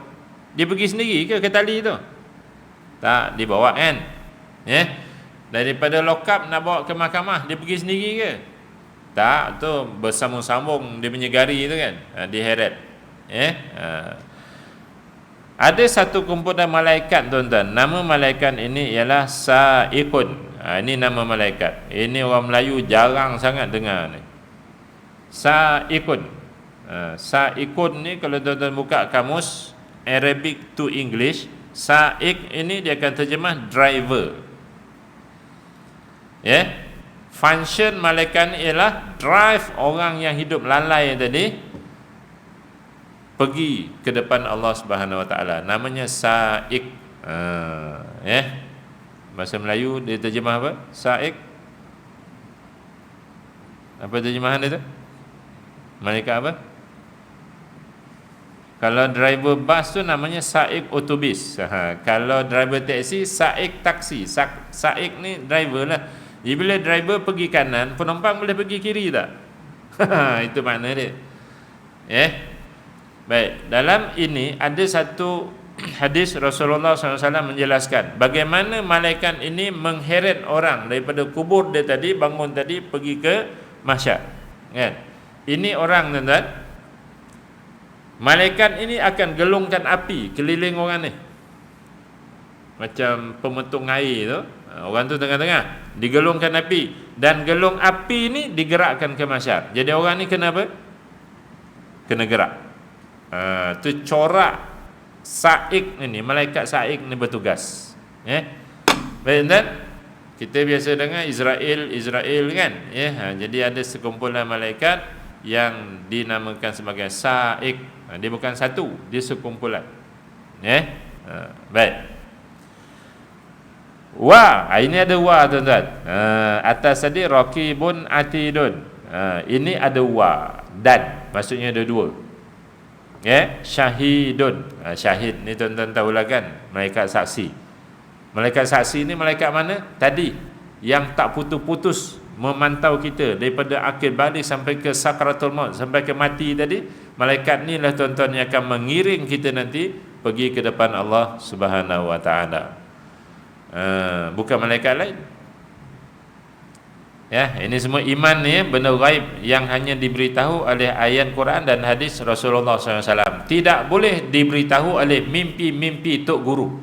dia pergi sendiri ke tali tu? Tak, dibawa kan? Daripada lokap nak bawa ke mahkamah, dia pergi sendiri ke? Tak, tu bersambung-sambung dia punya gari tu kan, diheret. Ada satu kumpulan malaikat tuan-tuan. Nama malaikat ini ialah Sa'iqun. Ini nama malaikat. Ini orang Melayu jarang sangat dengar ni. Sa'iqun. Sa'iqun ni kalau tuan-tuan buka kamus Arabic to English, Sa'iq ini dia akan terjemah driver. Function malaikat ni ialah drive orang yang hidup lalai tadi pergi ke depan Allah Subhanahu Wa Taala. Namanya Sa'iq. Bahasa Melayu dia terjemah apa? Sa'iq. Apa terjemahan dia tu? Malaikat apa? Kalau driver bas tu namanya Sa'iq otobus. Kalau driver taksi, Sa'iq taksi. Sa'iq ni driver lah. Jadi bila driver pergi kanan, penumpang boleh pergi kiri tak? Itu makna dia. Baik, dalam ini ada satu hadis Rasulullah SAW menjelaskan bagaimana malaikat ini mengheret orang daripada kubur dia tadi, bangun tadi, pergi ke mahsyar. Kan? Ini orang tuan-tuan, malaikat ini akan gelungkan api keliling orang ni, macam pemetung air tu. Orang tu tengah-tengah digelungkan api, dan gelung api ni digerakkan ke mahsyar. Jadi orang ni kena apa? Kena gerak. Tu corak Sa'iq ini, malaikat Sa'iq ni bertugas. Baik tuan, kita biasa dengar Israel kan? Jadi ada sekumpulan malaikat yang dinamakan sebagai Sa'iq. Dia bukan satu, dia sekumpulan. Baik. Ini ada tuan-tuan. Atas tadi raqibun atidun. Ini ada dan, maksudnya ada dua. Syahidun. Syahid ni tuan-tuan tahulah kan, malaikat saksi. Malaikat saksi ni malaikat mana? Tadi yang tak putus-putus memantau kita daripada akhir balik sampai ke sakaratul maut, sampai ke mati tadi. Malaikat ni lah tuan-tuan yang akan mengiring kita nanti pergi ke depan Allah Subhanahu Wa Taala. Bukan malaikat lain. Ini semua iman ni, benda gaib yang hanya diberitahu oleh ayat Quran dan hadis Rasulullah SAW. Tidak boleh diberitahu oleh mimpi-mimpi tok guru.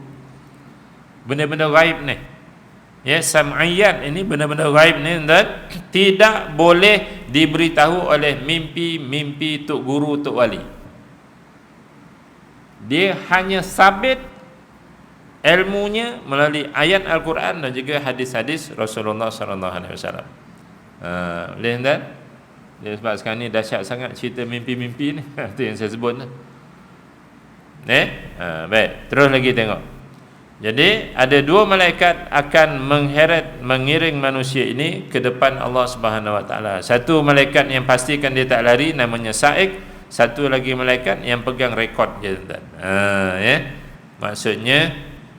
Benda-benda gaib ni, sam'iyat ini, benda-benda gaib ni dan tidak boleh diberitahu oleh mimpi-mimpi tok guru, tok wali. Dia hanya sabit ilmunya melalui ayat Al-Quran dan juga hadis-hadis Rasulullah SAW. Boleh tak? Sebab sekarang ni dahsyat sangat cerita mimpi-mimpi ni. Itu yang saya sebut. Baik, terus lagi tengok. Jadi ada dua malaikat akan mengiring manusia ini ke depan Allah Subhanahu Wa Taala. Satu malaikat yang pastikan dia tak lari, namanya Sa'iq. Satu lagi malaikat yang pegang rekod je, tuan. Maksudnya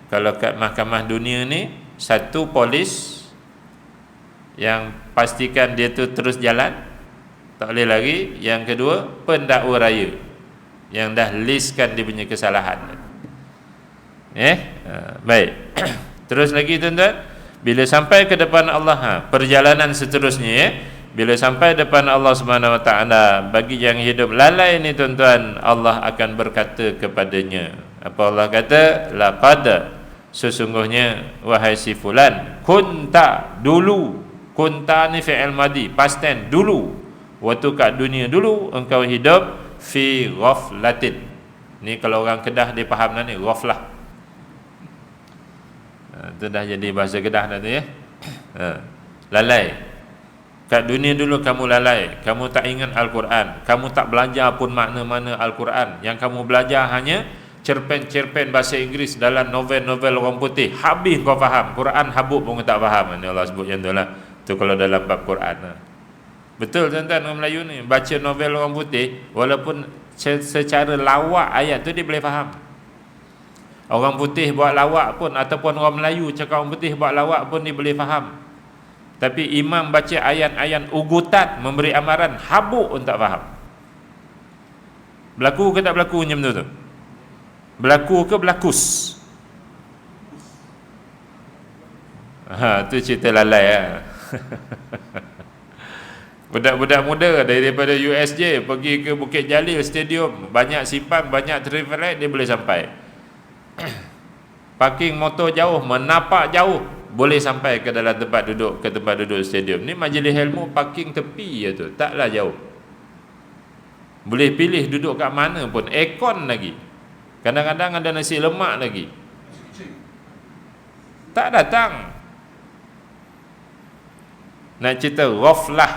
kalau kat mahkamah dunia ni, satu polis yang pastikan dia tu terus jalan, tak boleh lagi. Yang kedua, pendakwa raya yang dah listkan dia punya kesalahan. Baik. Terus lagi tuan-tuan, bila sampai ke depan Allah, perjalanan seterusnya, bila sampai depan Allah Subhanahu Wa Taala, bagi yang hidup lalai ni tuan-tuan, Allah akan berkata kepadanya. Apa Allah kata? Laqad, sesungguhnya wahai si fulan, kunta dulu, kunta ni fi'il madi, past tense, dulu, waktu kat dunia dulu engkau hidup fi ghaflatin. Ni kalau orang Kedah dia faham ni, ghaflah. Itu dah jadi bahasa Kedah dah tu ya. Lalai. Kat dunia dulu kamu lalai, kamu tak ingat Al-Quran, kamu tak belajar pun makna-makna Al-Quran. Yang kamu belajar hanya cerpen-cerpen bahasa Inggeris dalam novel-novel orang putih. Habis kau faham, Quran habuk pun kau tak faham. Ini Allah sebut yang tu lah. Tu kalau dalam bab Quran. Betul tuan-tuan, orang Melayu ni baca novel orang putih, walaupun secara lawak ayat tu dia boleh faham. Orang putih buat lawak pun, ataupun orang Melayu cakap orang putih buat lawak pun dia boleh faham. Tapi imam baca ayat-ayat ugutan memberi amaran, habuk pun tak faham. Berlaku ke tak berlaku macam tu? Berlaku ke berlakus? Tu cerita lalai Budak-budak muda daripada USJ pergi ke Bukit Jalil Stadium, banyak simpang, banyak traffic light, dia boleh sampai. Parking motor jauh, menapak jauh, boleh sampai ke dalam tempat duduk, ke tempat duduk stadium. Ni majlis ilmu parking tepi je tu, taklah jauh. Boleh pilih duduk kat mana pun, aircon lagi. Kadang-kadang ada nasi lemak lagi. Tak datang. Nak cerita ghaflah.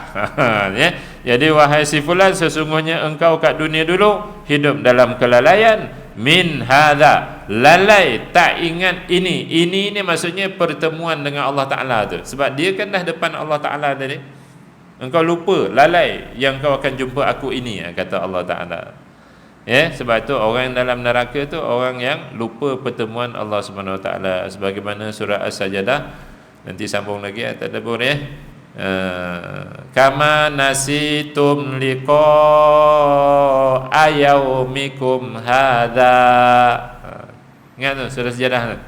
Ya. Jadi wahai si fulan, sesungguhnya engkau kat dunia dulu hidup dalam kelalaian. Min hadza, lalai, tak ingat ini. Ini ni maksudnya pertemuan dengan Allah Ta'ala tu. Sebab dia kan dah depan Allah Ta'ala tadi. Engkau lupa, lalai, yang kau akan jumpa aku ini, kata Allah Ta'ala. Ya, sebab tu orang yang dalam neraka tu orang yang lupa pertemuan Allah Subhanahu Wa Ta'ala. Sebagaimana surah As-Sajdah, nanti sambung lagi tak ada pun ya. Kama nasitum liqa ayaumikum hadza. Ingat tu surah Sajadah tu.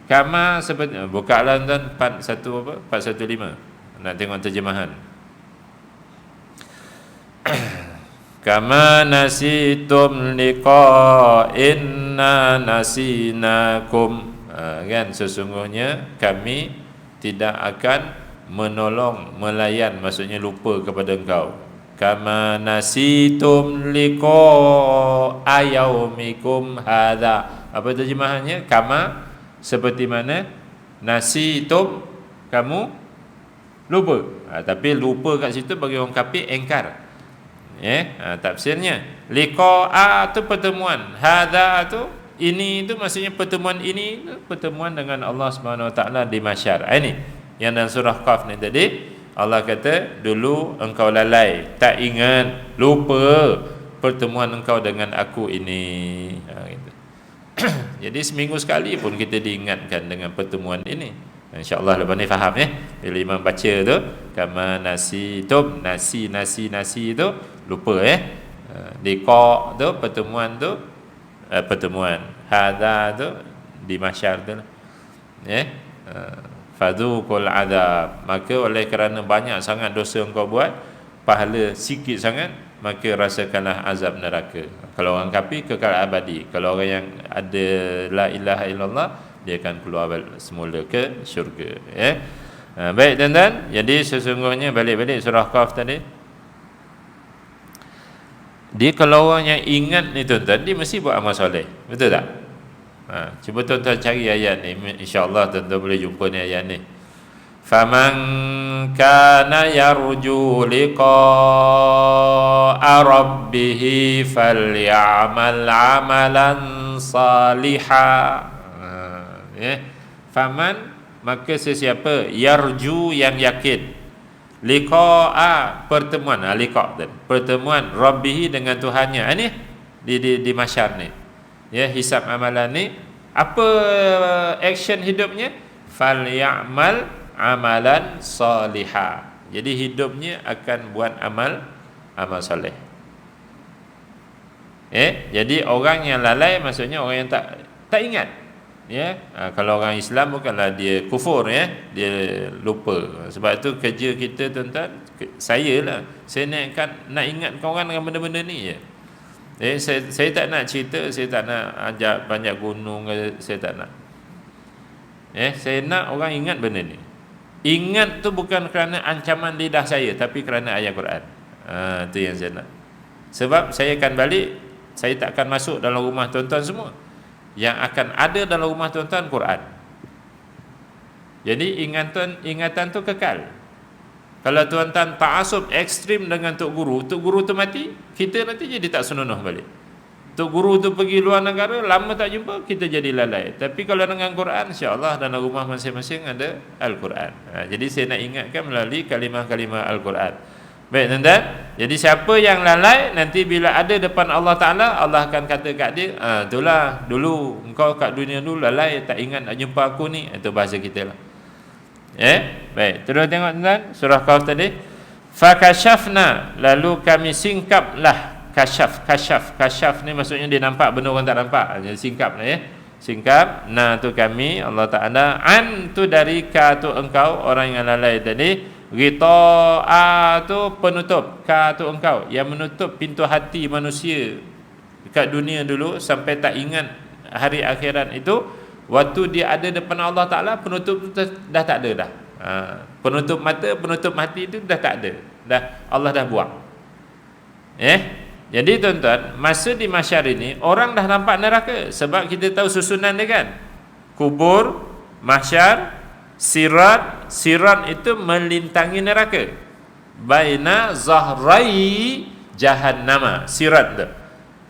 Kama seperti, buka lah tuan 41 apa? 415. Nak tengok terjemahan. Kama nasitum liqa inna nasinakum. Kan sesungguhnya kami tidak akan menolong, melayan, maksudnya lupa kepada engkau. Kama nasitum liqa ayaumikum hadza. Apa terjemahannya? Kama seperti mana, nasitum kamu lupa. Tapi lupa kat situ bagi orang kafir engkar. Tafsirnya liqa tu pertemuan, hadza tu ini, itu maksudnya pertemuan ini, pertemuan dengan Allah Subhanahu Wa Taala di mahsyar. Ini yang dalam surah Qaf ni tadi, Allah kata dulu engkau lalai, tak ingat, lupa pertemuan engkau dengan aku ini. Gitu. Jadi seminggu sekali pun kita diingatkan dengan pertemuan ini. InsyaAllah lepas ni faham ya. Bila imam baca tu, kama nasitum, nasi tu lupa liqa tu pertemuan tu, pertemuan, hadza tu di mahsyar tu fadzuqul azab, maka oleh kerana banyak sangat dosa engkau buat, pahala sikit sangat, maka rasakanlah azab neraka. Kalau orang kafir kekal abadi, kalau orang yang ada la ilaha illallah dia akan keluar semula ke syurga. Baik tuan-tuan, jadi sesungguhnya balik surah Qaf tadi, dia kalau orang yang ingat ni tuan-tuan, dia mesti buat amal soleh. Betul tak? Cuba tuan-tuan cari ayat ni, insya-Allah tuan-tuan boleh jumpa ni ayat ni. Faman kana yarju liqa'a rabbih falyamal 'amalan salihah. Faman, maka sesiapa, yarju yang yakin, liqa'a pertemuan, liqa' pertemuan rabbih dengan Tuhannya. Ini di mahsyar ni. Ya, hisab amalan ni, apa action hidupnya? Falyamal amalan salihah. Jadi hidupnya akan buat amal soleh. Jadi orang yang lalai maksudnya orang yang tak ingat. Kalau orang Islam bukanlah dia kufur, dia lupa. Sebab tu kerja kita tuan-tuan, saya nak ingatkan orang dengan benda-benda ni je. Saya tak nak cerita, saya tak nak ajak banyak gunung, saya tak nak. Saya nak orang ingat benda ni. Ingat tu bukan kerana ancaman lidah saya, tapi kerana ayat Quran. Itu yang saya nak. Sebab saya akan balik, saya tak akan masuk dalam rumah tuan-tuan semua. Yang akan ada dalam rumah tuan-tuan Quran. Jadi ingatan tu kekal. Kalau tuan-tuan ta'asub ekstrim dengan tok guru tu mati, kita nanti jadi tak senonoh balik. Tok guru tu pergi luar negara, lama tak jumpa, kita jadi lalai. Tapi kalau dengan Quran, insya-Allah dalam rumah masing-masing ada Al-Quran. Jadi saya nak ingatkan melalui kalimah-kalimah Al-Quran. Baik tuan-tuan, jadi siapa yang lalai, nanti bila ada depan Allah Ta'ala, Allah akan kata kat dia, itulah dulu engkau kat dunia dulu lalai, tak ingat nak jumpa aku ni. Itu bahasa kita lah. Baik, terus tengok tuan-tuan surah Qaf tadi. Fakashafna, lalu kami singkaplah. Kasyaf ni maksudnya dia nampak benda orang tak nampak. Jadi singkap lah singkap. Tu kami Allah Ta'ala, an tu dari ka tu engkau orang yang lalai tadi. Ghita'a tu penutup, ka tu engkau yang menutup pintu hati manusia dekat dunia dulu sampai tak ingat hari akhirat itu. Waktu dia ada depan Allah Ta'ala, penutup tu dah tak ada dah. Penutup mata, penutup hati itu dah tak ada dah, Allah dah buang. Jadi tuan-tuan, masa di mahsyar ini orang dah nampak neraka. Sebab kita tahu susunan dia kan, kubur, mahsyar, Sirat itu melintangi neraka. Baina zahrai jahannama. Sirat tu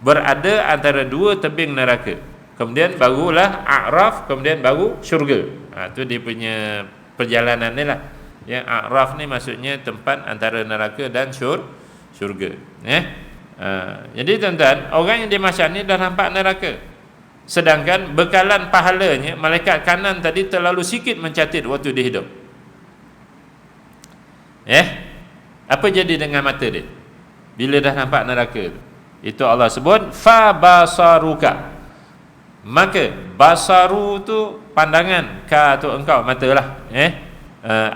berada antara dua tebing neraka. Kemudian barulah A'raf, kemudian baru syurga. Tu dia punya perjalanan ni lah. A'raf ni maksudnya tempat antara neraka dan syurga. Jadi tuan-tuan, orang yang di mahsyar ni dah nampak neraka. Sedangkan bekalan pahalanya, malaikat kanan tadi terlalu sikit mencatat waktu dia hidup. Apa jadi dengan mata dia bila dah nampak neraka? Itu Allah sebut fa basaruka. Maka basaru tu pandangan, ka tu engkau, mata lah.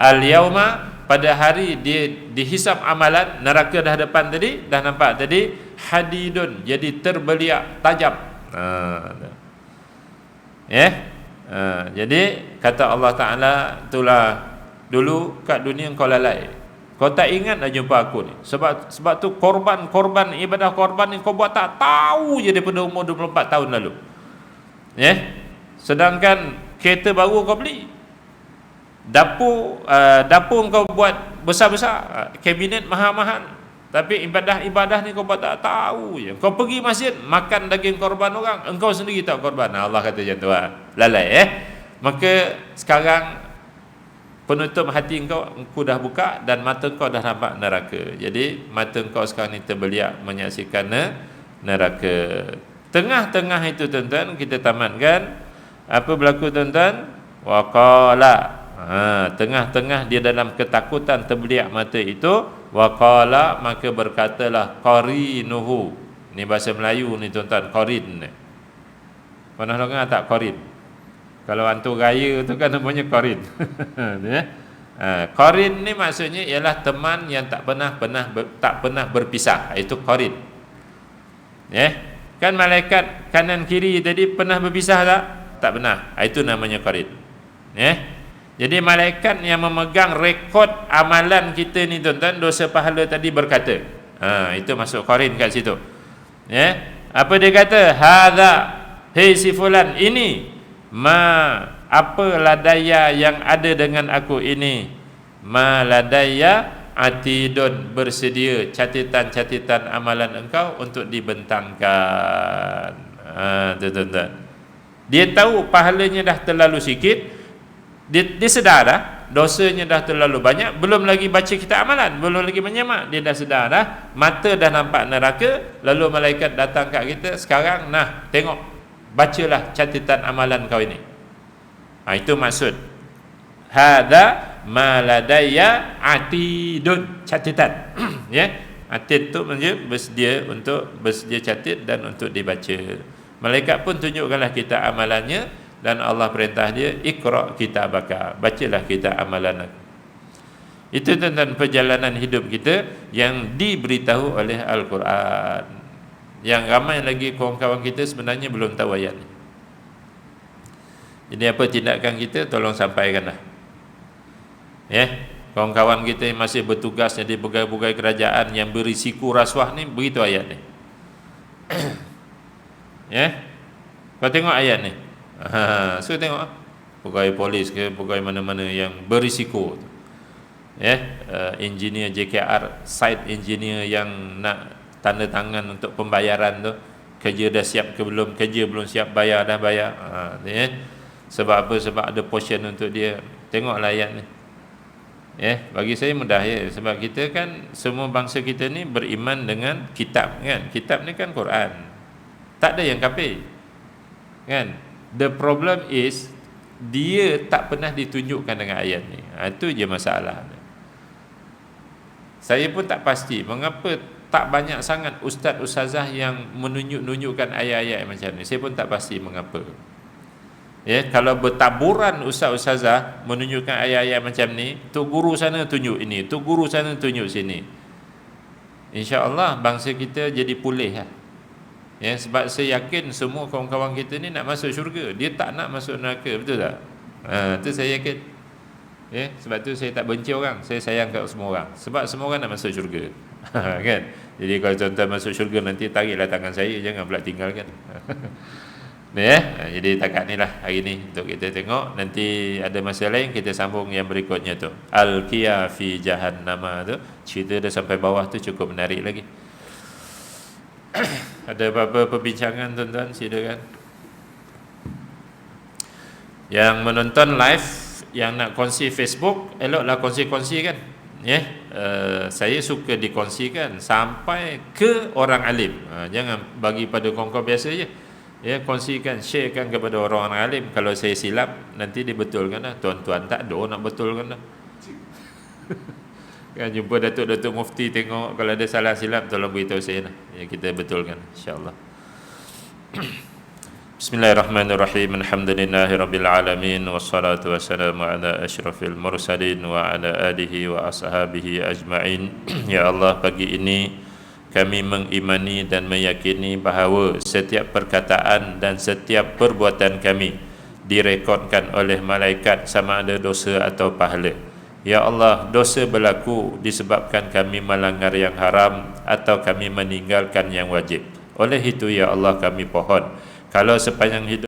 Al yauma, pada hari dia dihisap amalan, neraka dah depan tadi, dah nampak tadi, hadidun, jadi terbeliak, tajam. Jadi kata Allah Ta'ala, itulah dulu kat dunia kau lalai, kau tak ingat nak jumpa aku ni. Sebab tu korban ibadah korban ni kau buat tak tahu je daripada umur 24 tahun lalu. Sedangkan kereta baru kau beli, dapur kau buat besar-besar, kabinet mahal-mahal, tapi ibadah ni kau tak tahu je. Kau pergi masjid makan daging korban orang, engkau sendiri tak korban. Allah kata macam tu, lalai. Maka sekarang penutup hati engkau dah buka dan mata engkau dah nampak neraka. Jadi mata engkau sekarang ni terbeliak menyaksikan neraka. Tengah-tengah itu tuan-tuan, kita tamatkan. Apa berlaku tuan-tuan? Waqala. Tengah-tengah dia dalam ketakutan terbeliak mata itu, waqala, maka berkatalah qarinuhu. Ni bahasa Melayu ni tuan-tuan, qarin. Pernah dengar tak qarin? Kalau hantu raya tu kan namanya qarin. Qarin ni maksudnya ialah teman yang tak pernah berpisah. Itu qarin. Kan malaikat kanan kiri tadi pernah berpisah tak? Tak pernah. Itu namanya qarin. Jadi malaikat yang memegang rekod amalan kita ni tuan-tuan, dosa pahala tadi berkata, itu masuk qarin kat situ. Apa dia kata? Hadza, hei si fulan, ini apa ladaya yang ada dengan aku ini, ma ladaya atidun, bersedia catatan amalan engkau untuk dibentangkan. Tuan-tuan, dia tahu pahalanya dah terlalu sikit, dia sedar dah dosanya dah terlalu banyak, belum lagi baca kitab amalan, belum lagi menyemak, dia dah sedar dah, mata dah nampak neraka. Lalu malaikat datang kat kita, sekarang nah tengok, bacalah catatan amalan kau ini. Itu maksud hadza ma ladayya atidun, catatan. Ya, atid tu maksudnya bersedia catat dan untuk dibaca. Malaikat pun tunjukkanlah kita amalannya, dan Allah perintah dia, iqra kitabaka, bacalah kita amalan aku. Itu tentang perjalanan hidup kita yang diberitahu oleh Al-Quran, yang ramai lagi kawan-kawan kita sebenarnya belum tahu ayat ni. Jadi apa tindakan kita, tolong sampaikanlah. Ya, kawan-kawan kita yang masih bertugas jadi pegawai-pegawai kerajaan yang berisiko rasuah ni, beritahu ayat ni. Ya, kau tengok ayat ni. So tengok pegawai polis ke pegawai mana-mana yang berisiko, ya, engineer JKR, site engineer yang nak tanda tangan untuk pembayaran tu, kerja dah siap ke belum, kerja belum siap, bayar dah bayar. Ya, sebab apa? Sebab ada portion untuk dia. Tengoklah ayat ni. Ya, bagi saya mudah, ya, sebab kita kan semua bangsa kita ni beriman dengan kitab, kan? Kitab ni kan Quran. Tak ada yang kafir, kan? The problem is dia tak pernah ditunjukkan dengan ayat ni. Itu je masalah. Saya pun tak pasti mengapa tak banyak sangat ustaz-ustazah yang menunjukkan ayat-ayat macam ni. Saya pun tak pasti mengapa. Ya, kalau bertaburan ustaz-ustazah menunjukkan ayat-ayat macam ni, tu guru sana tunjuk ini, tu guru sana tunjuk sini, insya-Allah bangsa kita jadi pulih lah. Ya, sebab saya yakin semua kawan-kawan kita ni nak masuk syurga, dia tak nak masuk neraka, betul tak? Tu saya yakin. Ya, sebab tu saya tak benci orang, saya sayang kat semua orang, sebab semua orang nak masuk syurga. Kan? Jadi kalau tuan-tuan masuk syurga nanti tariklah tangan saya, jangan pula tinggalkan. Ya, jadi takat ni lah hari ni untuk kita tengok. Nanti ada masa lain kita sambung yang berikutnya tu, Al-Qiyah fi Jahannama tu, cerita dia sampai bawah tu cukup menarik lagi. Ada apa-apa perbincangan tuan-tuan, silakan. Yang menonton live, yang nak kongsi Facebook, eloklah kongsi-kongsi kan. Ya, saya suka dikongsikan sampai ke orang alim. Jangan bagi pada kawan-kawan biasa je. Ya, kongsikan, sharekan kepada orang alim. Kalau saya silap, nanti dibetulkan dah. Tuan-tuan tak ada nak betulkan dah. Kan jumpa Datuk-Datuk Mufti, tengok kalau ada salah silap tolong beritahu saya lah. Ya, kita betulkan insya-Allah. Bismillahirrahmanirrahim. Alhamdulillahirabbil alamin, wassalatu wassalamu ala asyrafil mursalin wa ala alihi wa ashabihi ajmain. Ya Allah, pagi ini kami mengimani dan meyakini bahawa setiap perkataan dan setiap perbuatan kami direkodkan oleh malaikat sama ada dosa atau pahala. Ya Allah, dosa berlaku disebabkan kami melanggar yang haram atau kami meninggalkan yang wajib. Oleh itu ya Allah, kami pohon, kalau sepanjang hidup